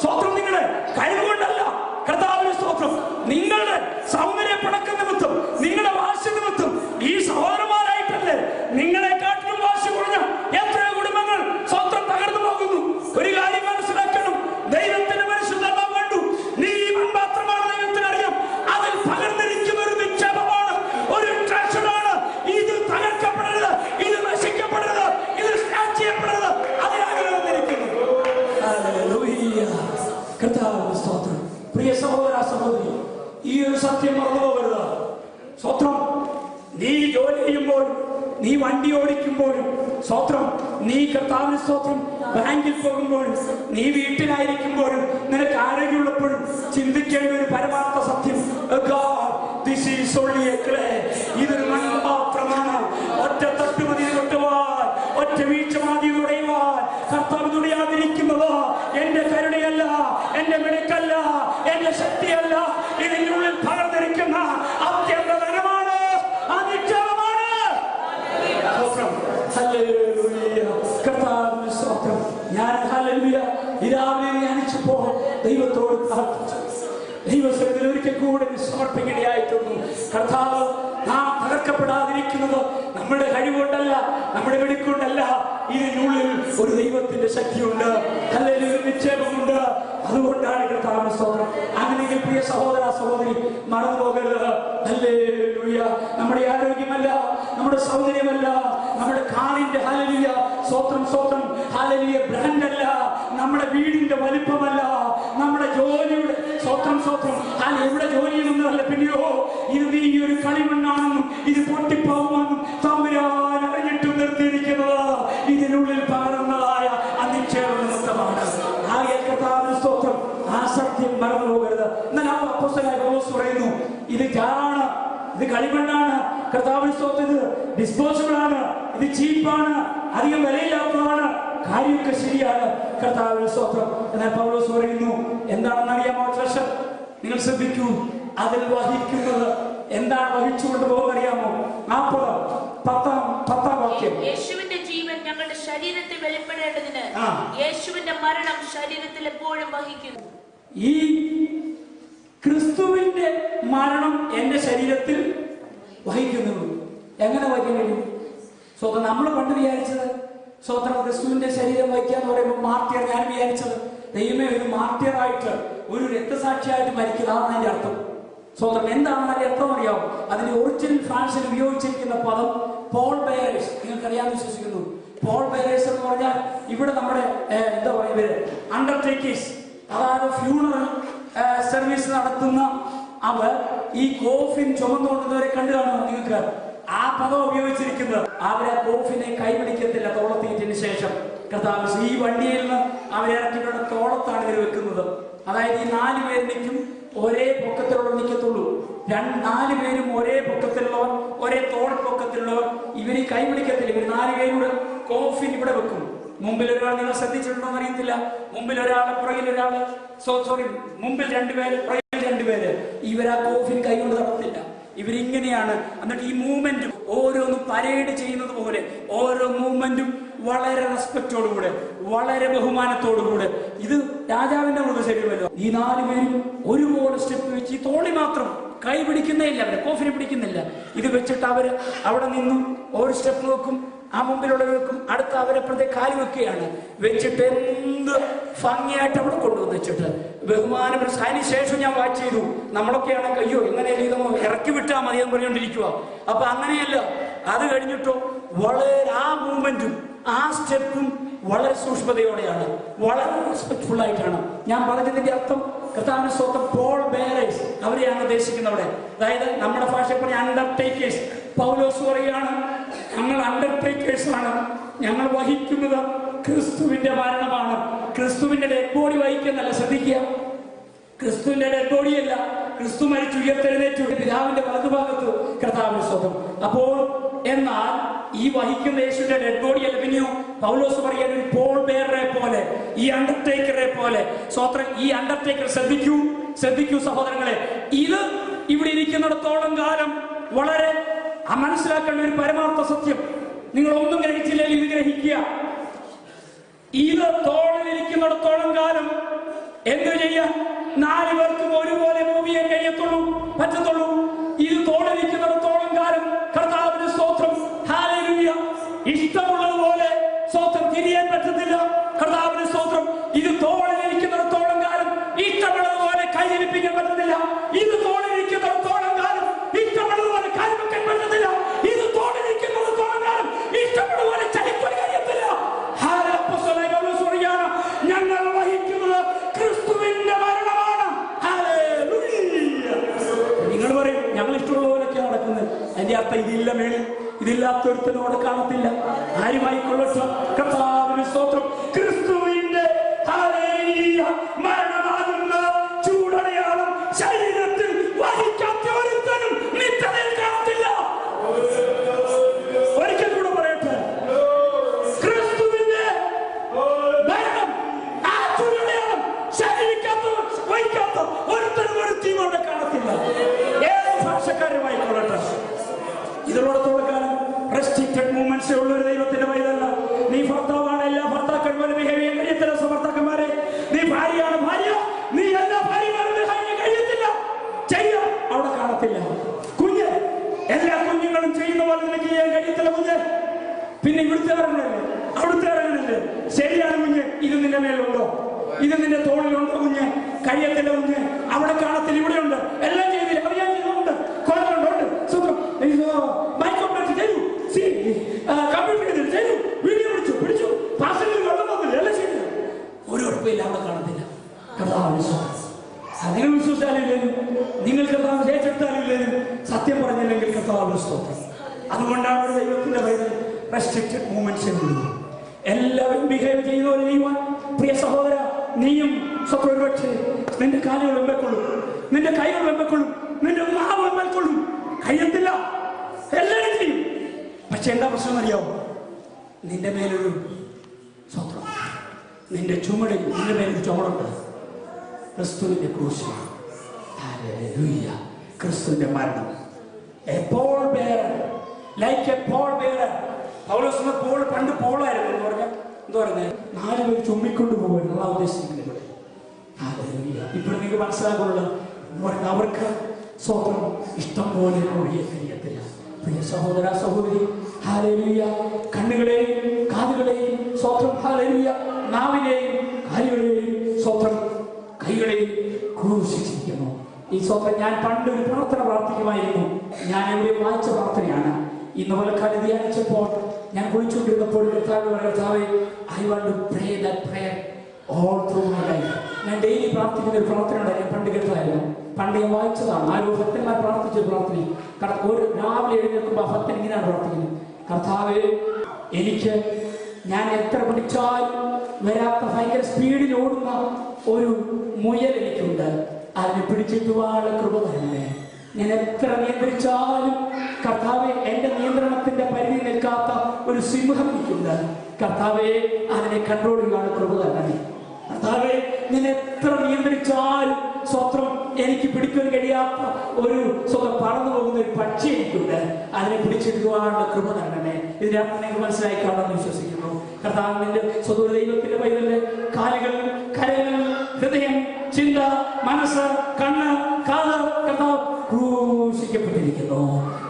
സ്വത്രം നിങ്ങളുടെ കഴിവുകൊണ്ടല്ല. കർത്താവിന്റെ സ്തോത്രം, നിങ്ങളുടെ സൗന്ദര്യ പിണക്ക നിമിത്തം, നിങ്ങളുടെ വാശി നിമിത്തം ഈ സഹോദരന്മാരായിട്ടല്ലേ നിങ്ങളെക്കാട്ടിലും വാശി കുറഞ്ഞ എത്രയോ കുടുംബങ്ങൾ സ്വത്രം തകർന്നു പോകുന്നു. ഒരു കാര്യം മനസ്സിലാക്കണം, ദൈവത്തിന്റെ പരിശുദ്ധം കണ്ടു, നീ മൺപാത്രമാണ്, ദൈവത്തിനറിയാം. അതിൽ പകർന്നിരിക്കുന്ന ഒരു നിക്ഷേപമാണ്, ഒരു ട്രഷറാണ്. ഇത് തകർക്കപ്പെടരുത്, ഇത് നശിക്കപ്പെടരുത്, ഇത് സ്നാച്ച് ചെയ്യപ്പെടരുത്. അതിനാണ് വന്നിരിക്കുന്നത്. കർത്താവിന്റെ സ്തോത്രം. പ്രിയ സഹോദര സഹോദരി, ഈ ഒരു സത്യം മറന്നു പോകരുത്. സ്വത്രം നീ ജോലി ചെയ്യുമ്പോഴും, നീ വണ്ടി ഓടിക്കുമ്പോഴും, സ്വത്രം നീ കർത്താവിന്റെ സ്തോത്രം ബാങ്കിൽ പോകുമ്പോഴും, നീ വീട്ടിലായിരിക്കുമ്പോഴും, നിനക്ക് ആരോഗ്യമുള്ളപ്പോഴും ചിന്തിക്കേണ്ട ഒരു പരമാർത്ഥ സത്യം, ഇതൊരു മൺപാത്രമാണ്. ഒറ്റ തട്ടുമതി കൊണ്ടുപോവാൻ, ഒറ്റ വീഴ്ച മതി തുടയുവാൻ കർത്താവ് തുടിയാതിരിക്കുന്നത് എന്റെ കരുണയല്ല, എന്റെ മിടുക്കല്ല, എന്റെ ശക്തിയല്ല. ഇതിനുള്ളിൽ പകർന്നിരിക്കുന്ന അത്യന്ത ധനമാണ്, നിക്ഷേപമാണ്. കർത്താവിന്റെ സ്തോത്രം. ഞാൻ രാവിലെ ധ്യാനിച്ചപ്പോ ദൈവത്തോട് പ്രാർത്ഥിച്ചു, ദൈവത്തിൽ ഒരിക്കൽ കൂടെ സമർപ്പിക്കുകയായിട്ടുണ്ട്. കർത്താവ് നാം തകർക്കപ്പെടാതിരിക്കുന്നത് നമ്മുടെ കഴിവുകൊണ്ടല്ല, നമ്മുടെ വെടിക്കൊണ്ടല്ല. ഇതിനുള്ളിൽ ഒരു ദൈവത്തിന്റെ ശക്തിയുണ്ട്, ഒരു നിക്ഷേപമുണ്ട്. അതുകൊണ്ടാണ് കർത്താവിന്റെ സ്തോത്രം. അങ്ങനെയെങ്കിൽ പ്രിയ സഹോദര സഹോദരി, മറന്നു പോകരുത്. ഹല്ലേലൂയ. നമ്മുടെ ആരോഗ്യമല്ല, നമ്മുടെ സൗന്ദര്യമല്ല, നമ്മുടെ കാറിന്റെ ഹല്ലേലൂയ സ്തോത്രം സ്തോത്രം ഹല്ലേലൂയ ബ്രാൻഡല്ല, നമ്മുടെ വീടിന്റെ വലിപ്പമല്ല, നമ്മുടെ ജോലിയുടെ സ്തോത്രം സ്തോത്രം എവിടെ ജോലി ചെയ്യുന്നതല്ല, പിന്നെയോ ഇത് നീ ഒരു കളിമണ്ണാണെന്നും ഇത് പൊട്ടിപ്പോകുമെന്നും തമ്പുരാൻ അറിഞ്ഞിട്ട് നിർത്തിയിരിക്കുന്നത് ഇതിനുള്ളിൽ പകർന്നതായ അനിശ്ചയ നിമിത്തമാണ്. സ്തോത്രം. ആ സത്യം മറന്നു പോകരുത്. എന്നാൽ ആ അപ്പോസ്തലനായ പൗലോസ് പറയുന്നു, ഇത് ജാറാണ്, ഇത് കളിമണ്ണാണ്. കർത്താവിന്റെ സ്തോത്രം, ഇത് ഡിസ്പോസിബിൾ ആണ്, ഇത് ചീപ്പാണ്, അധികം വിലയില്ലാത്തതാണ്. കാര്യമൊക്കെ ശരിയാണ്, കർത്താവിന്റെ സ്തോത്രം. എന്നാൽ പൗലോസ് പറയുന്നു, എന്താണെന്ന് അറിയാമോ ട്രഷർ? നിങ്ങൾ ശ്രദ്ധിക്കൂ, അതിൽ വഹിക്കുന്നത് എന്താണ് വഹിച്ചുകൊണ്ട് പോകുന്നത് അറിയാമോ? 10-10 വാക്യം. യേശുവിന്റെ ജീവൻ ഞങ്ങളുടെ ശരീരത്തിൽ വെളിപ്പെടേണ്ടതിന് യേശുവിന്റെ മരണം ശരീരത്തിൽ എപ്പോഴും വഹിക്കുന്നു. ഈ ക്രിസ്തുവിന്റെ മരണം എന്റെ ശരീരത്തിൽ വഹിക്കുന്നു. എങ്ങനെ വഹിക്കാൻ കഴിയും? സ്വന്തം നമ്മൾ പണ്ട് വിചാരിച്ചത് സ്വന്തം ക്രിസ്തുവിന്റെ ശരീരം വഹിക്കാന്ന് പറയുമ്പോൾ മാർട്ടിയർ, ഞാൻ വിചാരിച്ചത് ദൈവമേ ഒരു മാർട്ടിയറായിട്ട്, ഒരു രക്തസാക്ഷിയായിട്ട് മരിക്കുക, അതാണ് അതിന്റെ അർത്ഥം. സ്വന്തം എന്താണ് അതിന്റെ അർത്ഥം അറിയാമോ? അതിന്റെ ഒറിജിനൽ ഫ്രാൻസിൽ ഉപയോഗിച്ചിരിക്കുന്ന പദം പോൾ ബെയറേഴ്സ്. നിങ്ങൾക്കറിയാമെന്ന് വിശ്വസിക്കുന്നു. പോൾ ബെയറേഴ്സ് എന്ന് പറഞ്ഞാൽ ഇവിടെ നമ്മുടെ എന്താ പറയുക, അണ്ടർടേക്കേഴ്സ്, അതായത് ഫ്യൂണറൽ സർവീസ് നടത്തുന്ന അവർ ഈ കോഫിൻ ചുമന്നുകൊണ്ടുവരെ കണ്ടു കാണുന്നു. നിങ്ങൾക്ക് ആ പദം ഉപയോഗിച്ചിരിക്കുന്നത്. അവരെ കോഫിനെ കൈപിടിക്കത്തില്ല തോളത്തീറ്റിന് ശേഷം. കർത്താവ് ഈ വണ്ടിയിൽ നിന്ന് അവരെ ഇറക്കിയിട്ടുള്ള തോളത്താണ് ഇവർ വെക്കുന്നത്. അതായത് ഈ 4 പേര് നിൽക്കും, ഒരേ പൊക്കത്തിലുള്ള നിൽക്കത്തുള്ളൂ. 4 പേരും ഒരേ പൊക്കത്തിലുള്ളവർ, ഒരേ തോൾ പൊക്കത്തിലുള്ളവർ. ഇവര് കൈപിടിക്കത്തില്ല. ഇവർ 4 പേരുടെ കോഫിൻ ഇവിടെ വെക്കും. മുമ്പിൽ ഒരാൾ, നിങ്ങൾ ശ്രദ്ധിച്ചിട്ടുണ്ടോ എന്ന് അറിയത്തില്ല, മുമ്പിൽ ഒരാള്, പുറകിൽ ഒരാള്, മുമ്പിൽ 2 പേര്, പുറകിൽ 2 പേര്. ഇവരാ കോഫിൻ കൈകൊണ്ട് തടത്തില്ല. ഇവരിങ്ങനെയാണ്. എന്നിട്ട് ഈ മൂവ്മെന്റും ഓരോന്നും പരേഡ് ചെയ്യുന്നത് പോലെ ഓരോ മൂവ്മെന്റും വളരെ റെസ്പെക്റ്റോടുകൂടെ, വളരെ ബഹുമാനത്തോടുകൂടെ. ഇത് രാജാവിന്റെ മൃതശരീരമല്ലോ. ഈ 4 പേരും ഒരുപോലെ സ്റ്റെപ്പ് വെച്ച് ഈ തോളി മാത്രം കൈ പിടിക്കുന്നേ ഇല്ല, അവരെ കോഫിനെ പിടിക്കുന്നില്ല. ഇത് വെച്ചിട്ട് അവര് അവിടെ നിന്നും ഒരു സ്റ്റെപ്പ് നോക്കും, ആ മുമ്പിലുള്ളവർക്കും അടുത്ത അവരപ്പുറത്തെ കാല് വെക്കുകയാണ്. വെച്ചിട്ട് എന്ത് ഭംഗിയായിട്ട് അവിടെ കൊണ്ടുവന്ന് വെച്ചിട്ട് ബഹുമാനപ്പെട്ട അതിന് ശേഷം ഞാൻ വാച്ച് ചെയ്തു. നമ്മളൊക്കെയാണ് അയ്യോ എങ്ങനെയല്ല ഇതൊന്നും ഇറക്കി വിട്ടാൽ മതി എന്ന് പറഞ്ഞുകൊണ്ടിരിക്കുക. അപ്പൊ അങ്ങനെയല്ല. അത് കഴിഞ്ഞിട്ടോ വളരെ ആ മൂവ്മെന്റും ആ സ്റ്റെപ്പും വളരെ സൂക്ഷ്മതയോടെയാണ്, വളരെ റെസ്പെക്ട്ഫുൾ ആയിട്ടാണ്. ഞാൻ പറഞ്ഞതിന്റെ അർത്ഥം കർത്താവിന്റെ സ്വന്തം പോൾ ബെയറേഴ്സ് അവരെയാണ് ഉദ്ദേശിക്കുന്നത് അവിടെ. അതായത് നമ്മുടെ ഭാഷയിൽ പറഞ്ഞ അണ്ടർടേക്കേഴ്സ്. പൗലോസ് പറയുകയാണ് ഞങ്ങൾ അണ്ടർടേക്കേഴ്സ് ആണ്, ഞങ്ങൾ വഹിക്കുന്നത് ക്രിസ്തുവിന്റെ മരണമാണ്. ക്രിസ്തുവിന്റെ ഡെഡ് ബോഡി വഹിക്കുന്നല്ല, ശ്രദ്ധിക്കുക, ക്രിസ്തുവിന്റെ ഡെഡ് ബോഡിയല്ല, ക്രിസ്തു മരിച്ചു ഉയർത്തെഴുന്നേറ്റു പിതാവിന്റെ വലതുഭാഗത്ത് കർത്താവിന്റെ സ്വന്തം. അപ്പോൾ എന്നാൽ ഈ വഹിക്കുന്ന യേശുവിന്റെ ഡെഡ് ബോഡിയല്ല. പിന്നെയോ പൗലോസ് പറയാൻ ഒരു പോൾ ബെയറെ പോലെ, ഈ അണ്ടർടേക്കറെ പോലെ. സ്വത്രം ഈ അണ്ടർടേക്കർ ശ്രദ്ധിക്കൂ സഹോദരങ്ങളെ, ഇത് ഇവിടെ ഇരിക്കുന്നിടത്തോളം കാലം വളരെ മനസ്സിലാക്കേണ്ട ഒരു പരമാർത്ഥ സത്യം. നിങ്ങൾ ഒന്നും ഗ്രഹിച്ചില്ലെങ്കിൽ ഇത് ഗ്രഹിക്കുക. ഇത് തോളിലിരിക്കുന്നിടത്തോളം കാലം എന്തു ചെയ്യാൻ 4 പേർക്കും ഒരുപോലെ മൂവ് ചെയ്യാൻ പറ്റത്തുള്ളൂ. ഇത് തോളിലിരിക്കുന്നിടത്തോളം കാലം കർത്താവിന്റെ സ്തോത്രം, ഹല്ലേലൂയ, ഇഷ്ടമുള്ളതുപോലെ സ്തോത്രം തിരിയാൻ പറ്റത്തില്ല. കർത്താവിന്റെ സ്തോത്രം, ഇത് തോളിലിരിക്കുന്നിടത്തോളം കാലം ഇഷ്ടമുള്ളതുപോലെ കൈയിരിപ്പിക്കാൻ പറ്റത്തില്ല. ഇത് തോളിലിരിക്കുന്നിടത്തോളം കാലം ഇഷ്ടമുള്ളതുപോലെ കൈവെക്കാൻ പറ്റത്തില്ല. ഇത് തോളിലിരിക്കുന്നിടത്തോളം കാലം ഇഷ്ടമുള്ളതുപോലെ ചലിക്കാൻ കഴിയത്തില്ല. ഞങ്ങൾ വഹിക്കുന്നത് ക്രിസ്തുവിന്റെ മരണമാണ്. നിങ്ങൾ പറയും ഞങ്ങൾ ഇഷ്ടമുള്ള പോലൊക്കെ നടക്കുന്നത്. അതിന്റെ അർത്ഥം ഇതില്ല മേളിൽ, ഇതില്ലാത്തൊരുത്തനോട് കാണത്തില്ല. ആരുമായി കൊള്ളട്ടെ കർത്താവിന്റെ സ്തോത്രം, ക്രിസ്തുവിന്റെ മരണമാകുന്ന ചൂടടയാളം ശരീരത്തിൽ വഹിക്കാത്ത ഒരുത്തനും നിത്യതയിൽ കാണത്തില്ല. ഒരിക്കൽ കൂടെ പറയട്ടെ, ക്രിസ്തുവിന്റെ മരണം ആ ചൂടടയാളം വഹിക്കാത്ത ഒരുത്തനും ഒരുത്തിയും അവിടെ കാണത്തില്ല. ഏത് ഭാഷക്കാരുമായി കൊള്ളട്ടെ. ഇതിനോടത്തോളം കാലം റെസ്ട്രിക്റ്റഡ് മൂവ്മെന്റ്സ് ഉള്ള ഒരു ദൈവത്തിന്റെ വൈതല്ല. നീ ഭർത്താവാണ്, എല്ലാ ഭർത്താക്കന്മാരും ബിഹേവ് ചെയ്യാൻ കഴിയത്തില്ല. ഭർത്താക്കന്മാരെ, നീ ഭാര്യയാണ്, ഭാര്യ, നീ എല്ലാ ഭാര്യമാരും കഴിയത്തില്ല, ചെയ്യാൻ അവിടെ കാണത്തില്ല. കുഞ്ഞ്, എല്ലാ കുഞ്ഞുങ്ങളും ചെയ്യുന്ന പോലെ നിനക്ക് ചെയ്യാൻ കഴിയത്തില്ല കുഞ്ഞ്. പിന്നെ ഇവിടുത്തെ ഇറങ്ങണല്ലേ, അവിടുത്തെ ഇറങ്ങണല്ലേ. ശരിയാണ് കുഞ്ഞ്, ഇത് നിന്റെ മേലുണ്ടോ, ഇത് നിന്റെ തോളിലുണ്ടോ കുഞ്ഞ്? കഴിയത്തില്ല കുഞ്ഞ്, അവിടെ കാണത്തില്ല, ഇവിടെ ഉണ്ട്. എല്ലാം ചെയ്തില്ല, അത് ഞാൻ ചെയ്തുണ്ട്, കൊണ്ടുണ്ട് സുഖം കമ്പ്യൂട്ടർ ചെയ്തു, വീഡിയോ പിടിച്ചു പാസലിൽ വെള്ളം വന്നില്ല, എല്ലാം ചെയ്തു. ഒരു ഉറപ്പില്ല, അവിടെ കാണത്തില്ല. നിങ്ങൾ വിശ്വസിച്ചാലും നിങ്ങൾ കർത്താവ് ഏറ്റെടുത്താലും സത്യം പറഞ്ഞില്ലെങ്കിൽ കർത്താവ് സ്തോത്രം. അതുകൊണ്ടാണ് ഒരു ദൈവത്തിന്റെ പേരിൽ റെസ്ട്രിക്റ്റഡ് മൂവ്മെന്റ്സ് എന്നുള്ളത്. എല്ലാവരും ബിഹേവ് ചെയ്യുന്ന പോലെ ചെയ്യുവാൻ പ്രിയ സഹോദര, നീയും സ്വന്തം ഒരുപക്ഷെ നിന്റെ കാലുകൾ വെമ്പക്കൊള്ളും, നിന്റെ കൈകൾ വെമ്പക്കൊള്ളും, നിന്റെ നാവ് വെമ്പക്കൊള്ളും. കഴിയത്തില്ല, എല്ലാവരും ചെയ്യും. പക്ഷെ എന്താ പ്രശ്നം അറിയാമോ? നിന്റെ മേലൊരു സ്വത്രം, നിന്റെ ചുമടിൽ നിന്റെ മേലൊരു ചുമടുണ്ട്, ക്രിസ്തുവിന്റെ ക്രൂശ്, ക്രിസ്തുവിന്റെ മരണം. എപ്പോൾ bearer, like a pole bearer. Paulose Paul പണ്ട് പോളായിരുന്നു എന്ന് പറഞ്ഞാൽ എന്താ പറയുന്നത്, 4 പേര് ചുമ്മിക്കൊണ്ട് പോകുമായിരുന്നു. അതാ ഉദ്ദേശിക്കുന്നത്. ഇപ്പോൾ നിങ്ങൾക്ക് മനസ്സിലാക്കുള്ള അവർക്ക് സ്വന്തം ഇഷ്ടം പോലെ ഒഴിയാൻ കഴിയത്തില്ല. പ്രിയ സഹോദര സഹോദരി, ഹല്ലേലൂയ, കണ്ണുകളെയും കാതുകളെയും സ്വന്തം, ഹല്ലേലൂയ, നാവിനെയും കാലുകളെയും സ്വന്തം, കൈകളെയും ക്രൂശിച്ചിരിക്കുന്നു. ഈ സ്വന്തം ഞാൻ പണ്ട് ഒരു പ്രാർത്ഥന പ്രാർത്ഥിക്കുമായിരുന്നു. ഞാൻ എവിടെ വായിച്ച പ്രാർത്ഥനയാണ്. ഇന്ന് പോലക്കാലം ധ്യാനിച്ചപ്പോൾ ഞാൻ കുളിച്ചുകൊണ്ടിരുന്നപ്പോൾ കർത്താവേ, I want to pray that prayer all through my life. ഞാൻ ഡെയിലി പ്രാർത്ഥിക്കുന്ന ഒരു പ്രാർത്ഥനയുണ്ട്. ഞാൻ പണ്ട് കേട്ടതായിരുന്നു, പണ്ട് ഞാൻ വായിച്ചതാണ്. ആരോ ഭക്തന്മാർ പ്രാർത്ഥിച്ച പ്രാർത്ഥന. ഒരു രാവിലെ എഴുന്നേൽക്കുമ്പോൾ ആ ഭക്തൻ ഇങ്ങനെയാണ് പ്രാർത്ഥിക്കുന്നത്, കർത്താവേ, എനിക്ക് ഞാൻ എത്ര പിടിച്ചാലും വരാത്ത ഭയങ്കര സ്പീഡിൽ ഓടുന്ന ഒരു മുയൽ എനിക്കുണ്ട്, അതിനെ പിടിച്ചിട്ടുവാനുള്ള കൃപ തരണമേ. ഞാൻ എത്ര നിയന്ത്രിച്ചാലും കർത്താവെ, എന്റെ നിയന്ത്രണത്തിന്റെ പരിധി നിൽക്കാത്ത ഒരു സിംഹം എനിക്കുണ്ട്, കർത്താവെ, അതിനെ കൺട്രോൾ ചെയ്യാനുള്ള കൃപ തരണമേ. കർത്താവെ, ഞാൻ എത്ര നിയന്ത്രിച്ചാലും സ്വത്രം എനിക്ക് പിടിക്കാൻ കഴിയാത്ത ഒരു സ്വന്തം പറന്നു പോകുന്ന ഒരു പക്ഷി എനിക്കുണ്ട്, അതിനെ പിടിച്ചെടുക്കുവാനുള്ള കൃപ തരണമേ. ഇതിനകത്ത് നിങ്ങൾക്ക് മനസ്സിലായി കാണാമെന്ന് വിശ്വസിക്കുന്നു. കർത്താവിന്റെ സ്വന്തം ദൈവത്തിന്റെ പൈതലിന്റെ കാലുകൾ, കരങ്ങൾ, ഹൃദയം, ചിന്ത, മനസ്സ്, കണ്ണ്, കാത് കർത്താവ് ക്രൂശിക്കപ്പെട്ടിരിക്കുന്നു.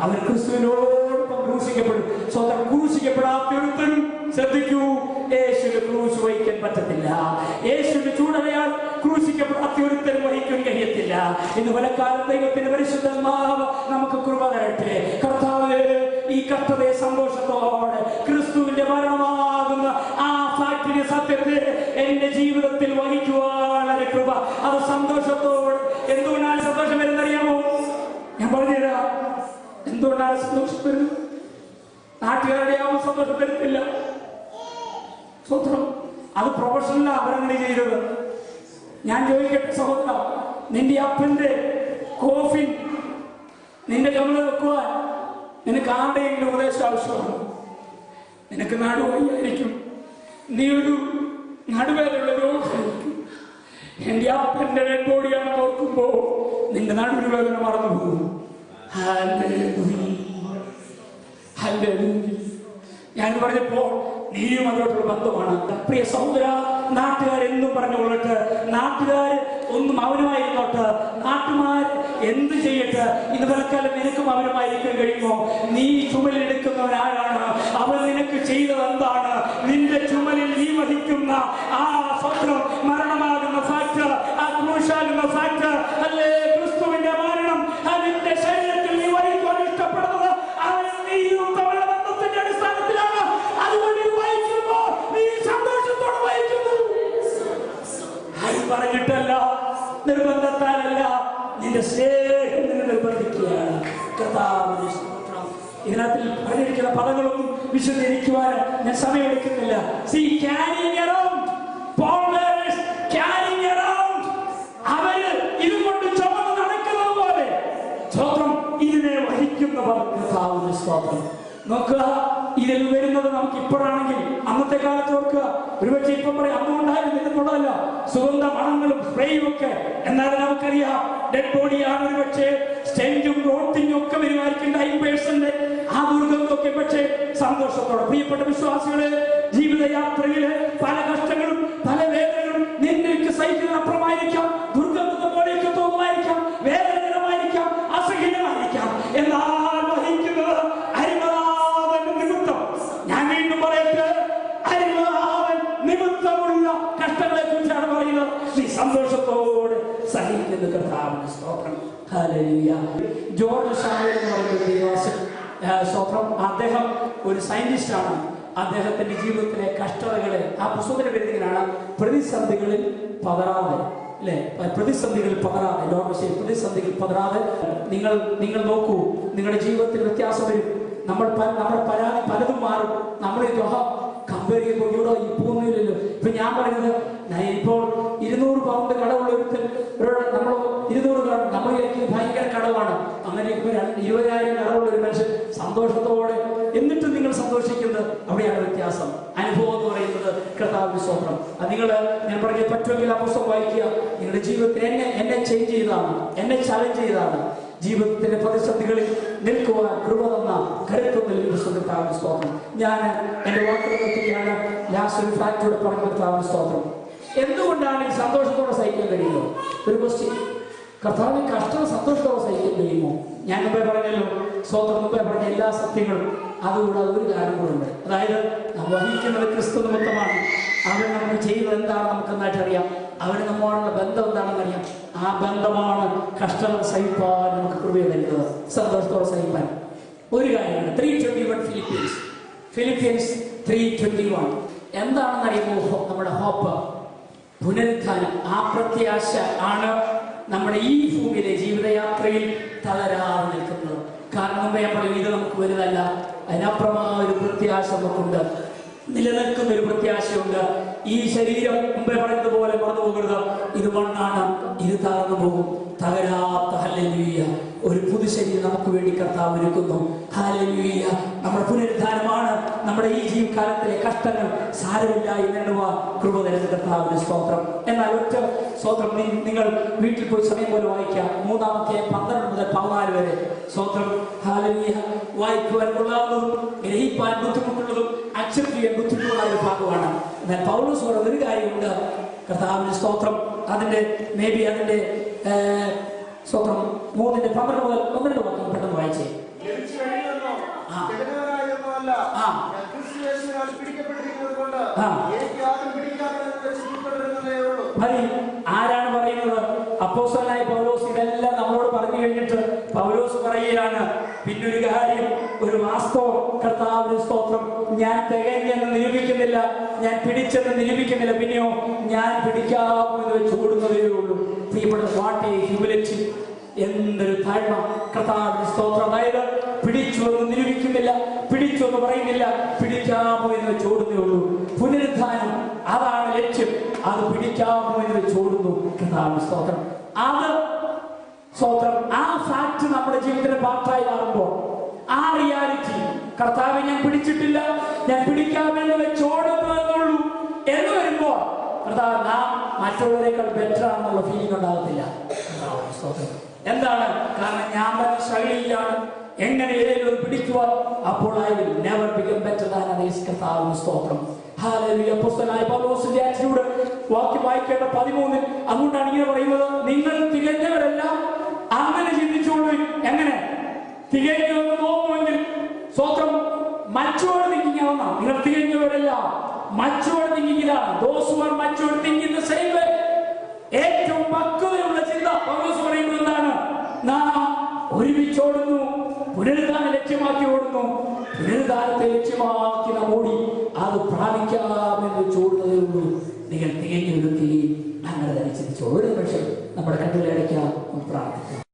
അവൻ ക്രിസ്തുവിനോടൊപ്പം ക്രൂശിക്കപ്പെടും. സ്വന്തം ക്രൂശിക്കപ്പെടാത്ത ശ്രദ്ധിക്കൂ, യേശുവിന് ക്രൂശ് വഹിക്കാൻ പറ്റത്തില്ല. യേശുവിന്റെ ചൂടലയാൽ ക്രൂശിക്കപ്പെടാത്ത ഒരുത്തരും വഹിക്കാൻ കഴിയത്തില്ല. ഇന്ന് പലക്കാലം ദൈവത്തിന്റെ പരിശുദ്ധാത്മാവ് നമുക്ക് കൃപ തരട്ടെ. കർത്താവേ, ഈ കർത്തവ്യ സന്തോഷത്തോടെ ക്രിസ്തുവിന്റെ മരണമാകുന്ന ആ ഫാക്ടറി സത്യത്തെ എന്റെ ജീവിതത്തിൽ വഹിക്കുവാനുള്ള കൃപ, അത് സന്തോഷത്തോടെ. എന്തുകൊണ്ടാണ് സന്തോഷം വരുന്നറിയാമോ? ഞാൻ പറഞ്ഞുതരാം എന്തുകൊണ്ടാണ് സന്തോഷം വരുന്നത്. നാട്ടുകാരുടെ ആവുമ്പോൾ സന്തോഷം വരുന്നില്ല. സ്വന്തം അത് പ്രൊഫഷണലാ അവരങ്ങനെ ചെയ്തത്. ഞാൻ ചോദിക്കട്ടെ സഹോദര, നിന്റെ അപ്പന്റെ കോഫിൻ നിന്റെ കമ്മല് വെക്കുവാൻ നിനക്ക് ആരുടെയെങ്കിലും ഉപദേശം ആവശ്യമാണ്? നിനക്ക് നടുവയ്യായിരിക്കും, നീ ഒരു നടുവേദനയുള്ള രോഗമായിരിക്കും. എന്റെ അപ്പന്റെ ഡെഡ് ബോഡിയാണെന്ന് ഓർക്കുമ്പോ നിന്റെ നടുവിന് വേദന മറന്നു പോകും. ഞാൻ പറഞ്ഞപ്പോ നീയും അതോട്ടുള്ള ബന്ധമാണ്. പ്രിയ സഹോദര, നാട്ടുകാരെന്നും പറഞ്ഞുകൊള്ളട്ടെ, നാട്ടുകാർ ഒന്നും മൗനമായിരുന്നോട്ട്, നാട്ടുകാർ എന്ത് ചെയ്യട്ടെ, ഇന്ന് പലക്കാലം നിനക്ക് മൗനമായിരിക്കാൻ കഴിയുമോ? നീ ചുമലെടുക്കുന്നവരാരാണ്? അവൻ നിനക്ക് ചെയ്തത് എന്താണ്? നിന്റെ ചുമലിൽ നീ വഹിക്കുന്ന ആ സ്വപ്നം, മരണമാകുന്ന ഫാക്ട്, ആ ക്രൂശാകുന്ന ഫാക്ട് അല്ലേ? ക്രിസ്തുവിന്റെ മരണം അതിന്റെ ശരീരത്തിൽ നീ വഹിക്കുവാൻ ഇഷ്ടപ്പെടുന്നത് അവൻ നീയും തമ്മിലുള്ള ബന്ധത്തിന്റെ അടിസ്ഥാനത്തിലാണ്. അതുകൊണ്ട് വഹിക്കുമ്പോ നീ സന്തോഷത്തോടെ വഹിക്കുന്നു. ആരും പറഞ്ഞിട്ടല്ല, നിർബന്ധത്താലല്ല, നിന്റെ സ്നേഹം നിന്നെ നിർബന്ധിക്കുകയാണ്. കർത്താവിന്റെ സ്തോത്രം. ഇതിനകത്തിൽ പറഞ്ഞിരിക്കുന്ന പദങ്ങളൊന്നും വിശദീകരിക്കുവാൻ ഞാൻ സമയമെടുക്കുന്നില്ല. See, carrying around, Paul was carrying around. അവര് ഇതുകൊണ്ട് ചുമന്ന് നടക്കുന്നത് പോലെ സ്തോത്രം ഇതിനെ വഹിക്കുന്നവർ. കർത്താവിന്റെ സ്തോത്രം. നോക്കുക, ഇതിൽ വരുന്നത് നമുക്ക് ഇപ്പോഴാണെങ്കിൽ അന്നത്തെ കാലത്ത് ഓർക്കുക. ഒരുപക്ഷെ ഇപ്പം പറയും അമ്മ ഉണ്ടായിരുന്നില്ലെന്നുള്ളതല്ല, സുഗന്ധ മണങ്ങളും സ്പ്രേയും ഒക്കെ. എന്നാൽ നമുക്കറിയാം ഡെഡ് ബോഡിയാണ് ഒരുപക്ഷെ സ്റ്റെൻറ്റും റോട്ടിങ്ങും ഒക്കെ വരുമായിരിക്കും 9%. ആ ദുർഗന്ധമൊക്കെ പക്ഷേ സന്തോഷത്തോടെ. പ്രിയപ്പെട്ട വിശ്വാസികളെ, ജീവിതയാത്രയിലെ പല കഷ്ടങ്ങളും പല വേദനകളും നിന്നിലേക്ക് സഹിക്കുന്നതിനപ്പുറമായിരിക്കാം. ദുർഗന്ധത്തെ പോലെയൊക്കെ തോന്നുമായിരിക്കാം, വേദനകരമായിരിക്കാം, അസഹനമായിരിക്കാം. എന്നാൽ വഹിക്കുന്നത് അരിമനാഥൻ നിമിത്തം. ഞാൻ വീണ്ടും പറയട്ടെ, അരിമനാഥൻ നിമിത്തമുള്ള കഷ്ടങ്ങളെ കുറിച്ചാണ് പറയുന്നത്. നീ സന്തോഷത്തോടെ സഹിക്കുന്ന കർത്താവിന്റെ സ്തോത്രം. ഹല്ലേലൂയ. ജോർജ് സാമുവൽ എന്ന് പറയുന്ന ദൈവദാസൻ, സ്തോത്രം, അദ്ദേഹം ഒരു സയന്റിസ്റ്റാണ്. അദ്ദേഹത്തിന്റെ ജീവിതത്തിലെ കഷ്ടതകളെ ആ പുസ്തകത്തിന്റെ പേരിലാണ് പ്രതിസന്ധികളിൽ പതറാതെ, അല്ലെ? പ്രതിസന്ധികളിൽ പതറാതെ, ലോകശേ പ്രതിസന്ധികളിൽ പതറാതെ. നിങ്ങൾ നോക്കൂ, നിങ്ങളുടെ ജീവിതത്തിൽ വ്യത്യാസം വരും. നമ്മുടെ പരാതി പലതും മാറും. നമ്മൾ കമ്പയർ ചെയ്യുമ്പോൾ ഇവിടെ ഈ പോകുന്നില്ലല്ലോ. ഇപ്പൊ ഞാൻ പറയുന്നത്, ഇപ്പോൾ 200 പൗണ്ട് കടവുള്ള ഒരുത്തൻ നമ്മൾ 200 കട, നമ്മൾ ഭയങ്കര കടവാണ്. അങ്ങനെ 20,000 കടവുള്ള ഒരു മനുഷ്യൻ സന്തോഷത്തോടെ, എന്നിട്ടും നിങ്ങൾ സന്തോഷിക്കുന്നത്, അവിടെയാണ് വ്യത്യാസം. അനുഭവം എന്ന് പറയുന്നത് കർത്താവിന്റെ സ്തോത്രം. അത് ഞാൻ പറഞ്ഞ പറ്റുമെങ്കിൽ ആ പുസ്തകം വായിക്കുക. നിങ്ങളുടെ ജീവിതത്തിൽ എന്നെ ചേഞ്ച് ചെയ്തതാണ്, എന്നെ ചലഞ്ച് ചെയ്തതാണ്. ജീവിതത്തിന്റെ പ്രതിസന്ധികളിൽ നിൽക്കുവാൻ കൃപ തന്ന കരുത്തുന്ന കർത്താവിന്റെ സ്തോത്രം. ഞാൻ എന്റെ വാക്കുകൾ നിർത്തുകയാണ്. ലാസ്റ്റ് ഒരു ഫാക്ടോടെ പറഞ്ഞ കർത്താവിന്റെ സ്തോത്രം. എന്തുകൊണ്ടാണ് ഈ സന്തോഷത്തോടെ സഹിക്കാൻ കഴിയുമോ? ഒരു ക്വസ്റ്റ്യൻ. കർത്താവിന് കഷ്ടം സന്തോഷത്തോടെ സഹിക്കാൻ കഴിയുമോ? ഞാൻ മുമ്പേ പറഞ്ഞല്ലോ, സ്തോത്രം, മുമ്പേ പറഞ്ഞ എല്ലാ സത്യങ്ങളും. അതുകൂടാതെ ഒരു കാര്യം കൂടെ, അതായത് വഹിക്കുന്നത് ക്രിസ്തു നിമിത്തമാണ്. അവൻ നമുക്ക് ചെയ്യുന്നത് എന്താണെന്ന് നമുക്ക് നന്നായിട്ട് അറിയാം. അവന് നമ്മോടുള്ള ബന്ധം എന്താണെന്ന് അറിയാം. ആ ബന്ധമാണ് കഷ്ടങ്ങൾ സഹിപ്പാൻ നമുക്ക് കൃപ നൽകുന്നത്, സന്തോഷത്തോടെ സഹിപ്പാൻ. ഒരു കാര്യമാണ് 3:21 ഫിലിപ്പിയൻസ് 3:21. എന്താണെന്ന് അറിയുമ്പോൾ നമ്മുടെ ഹോപ്പ്, പുനരുത്ഥാനം, ആ പ്രത്യാശ ആണ് നമ്മുടെ ഈ ഭൂമിയിലെ ജീവിതയാത്രയിൽ തളരാതെ നിൽക്കുന്നത്. കാരണം മുമ്പേ ഞാൻ പറയും, ഇത് നമുക്ക് വലുതല്ല, അതിനപ്പുറമായ ഒരു പ്രത്യാശ നമുക്കുണ്ട്, നിലനിൽക്കുന്ന ഒരു പ്രത്യാശയുണ്ട്. ഈ ശരീരം മുമ്പേ പറയുന്നത് പോലെ മറന്നു പോകരുത്. ഇത് മണ്ണാണ്, ഇത് തകർന്നു പോകും. തകരാത്ത ഹല്ലേലൂയ ഒരു പുതുശരീരം നമുക്ക് വേണ്ടി കർത്താവ് ഒരുക്കുന്നു. ഹല്ലേലൂയ. നമ്മുടെ പുനരുദ്ധാനമാണ് നമ്മുടെ ഈ ജീവിതകാലത്തിലെ കഷ്ടങ്ങൾ സാരമില്ല എന്നെണ്ണുക കൃപ തരുന്ന കർത്താവിന്റെ സ്തോത്രം. എന്നാൽ ഒറ്റ സ്തോത്രം നിങ്ങൾ വീട്ടിൽ പോയി സമയം പോലെ വായിക്കാം. 3-12 മുതൽ 14 വരെ സ്തോത്രം. ഹല്ലേലൂയ. വായിക്കുവാൻ കൊള്ളാവുന്നതും ഗ്രഹിപ്പാൻ ബുദ്ധിമുട്ടുള്ളതും അക്സെപ്റ്റ് ചെയ്യാൻ ബുദ്ധിമുട്ടുള്ള ഒരു ഭാഗമാണ്. എന്നാൽ പൗലോസ് പറയുന്ന ഒരു കാര്യമുണ്ട്, കർത്താവിന്റെ സ്തോത്രം. അതിന്റെ സ്തോത്രം 3:12 മുതൽ 12 വാക്യം പെട്ടെന്ന് വായിച്ചേ. മാത്രമല്ല, ഞാൻ ക്രിസ്തുയേശുവിനാൽ പിടിക്കപ്പെട്ടിരിക്കുന്നത് കൊണ്ട് എനിക്ക് ആരും പിടിക്കാമെന്ന് വെച്ച് ഉൾക്കൊണ്ടിരുന്നതേ ഉള്ളൂ. ആരാണ് പറയുന്നത്? അപ്പോസ്തലനായ പൗലോസ് ഇതെല്ലാം നമ്മളോട് പറഞ്ഞു കഴിഞ്ഞിട്ട് പൗലോസ് പറയുകയാണ്, പിന്നൊരു കാര്യം, ഒരു വാസ്തവം, കർത്താവിന് സ്തോത്രം, ഞാൻ തികഞ്ഞെന്ന് നിരൂപിക്കുന്നില്ല, ഞാൻ പിടിച്ചെന്ന് നിരൂപിക്കുന്നില്ല, പിന്നെയോ ഞാൻ പിടിക്കാമെന്ന് വെച്ച് ഓടുന്നതേ ഉള്ളൂ. വാട്ട് എ ഹ്യൂമിലിറ്റി, എന്തൊരു താഴ്മ! കർത്താവിന് സ്തോത്രം. അതായത് പിടിച്ചു എന്ന് നിരൂപിക്കുന്നില്ല, പിടിച്ചു എന്ന് പറയുന്നില്ല, പിടിക്കാമോ എന്ന് വെച്ച് ഓടുന്നേ ഉള്ളൂ. പുനരുദ്ധാനം, അതാണ് ലക്ഷ്യം. അത് പിടിക്കാമോ എന്ന് വെച്ച് ഓടുന്നു. കർത്താവിന് സ്തോത്രം. അത് സ്തോത്രം, ആ ഫാക്ട് നമ്മുടെ ജീവിതത്തിന്റെ പാർട്ടായി മാറുമ്പോൾ, ആ റിയാലിറ്റി, കർത്താവെ ഞാൻ പിടിച്ചിട്ടില്ല, ഞാൻ പിടിക്കാമെന്ന് വെച്ച് ഓടുന്നു എന്നുള്ളൂ എന്ന് വരുമ്പോൾ കർത്താവ് നാം മറ്റുള്ളവരെക്കാൾ ബെറ്റർ ആണെന്നുള്ള ഫീലിംഗ് ഉണ്ടാകത്തില്ല. എന്താണ്? കാരണം ഞാൻ തന്നെ ശൈലിയിലാണ് എങ്ങനെ ഏതെങ്കിലും പിടിക്കുക. അപ്പോൾ I will never become better than others. കർത്താവിന് സ്തോത്രം. ഹല്ലേലൂയ. അപ്പോസ്തലനായ പൗലോസിന്റെ ആറ്റിറ്റ്യൂഡ് വാക്യം വായിക്കേണ്ട 13 അതുകൊണ്ടാണ് ഇങ്ങനെ പറയുന്നത്, നിങ്ങൾ തികഞ്ഞവരെല്ലാം അങ്ങനെ ചിന്തിച്ചോളൂ. എങ്ങനെ തികഞ്ഞെന്ന് തോന്നുമെങ്കിൽ സ്തോത്രം, മച്ചുവേർഡ് തിങ്കിങ് ആവുന്ന നിങ്ങൾ തികഞ്ഞവരെല്ലാം മച്ചുവേർഡ് തിങ്കിങ് ഇതാണ്. Those who are matured think in the same way. ഏറ്റവും പക്വതയുള്ള ചിന്ത പൗലോസ് പറയുന്നത് എന്താണ്? നാം ഒരുമിച്ചോടുന്നു, പുനരുദ്ധാനം ലക്ഷ്യമാക്കി ഓടുന്നു. പുനരുദ്ധാനത്തെ ലക്ഷ്യമാക്കി നാം ഓടി അത് പ്രാപിക്കാമെന്ന് ചോടുന്നതേ ഉള്ളൂ. നിങ്ങൾ തികഞ്ഞു നിൽക്കുകയും അങ്ങനെ തന്നെ ചിന്തിച്ചു. ഒരു നിമിഷം നമ്മുടെ കണ്ണുകളടയ്ക്കാം, പ്രാർത്ഥിക്കാം.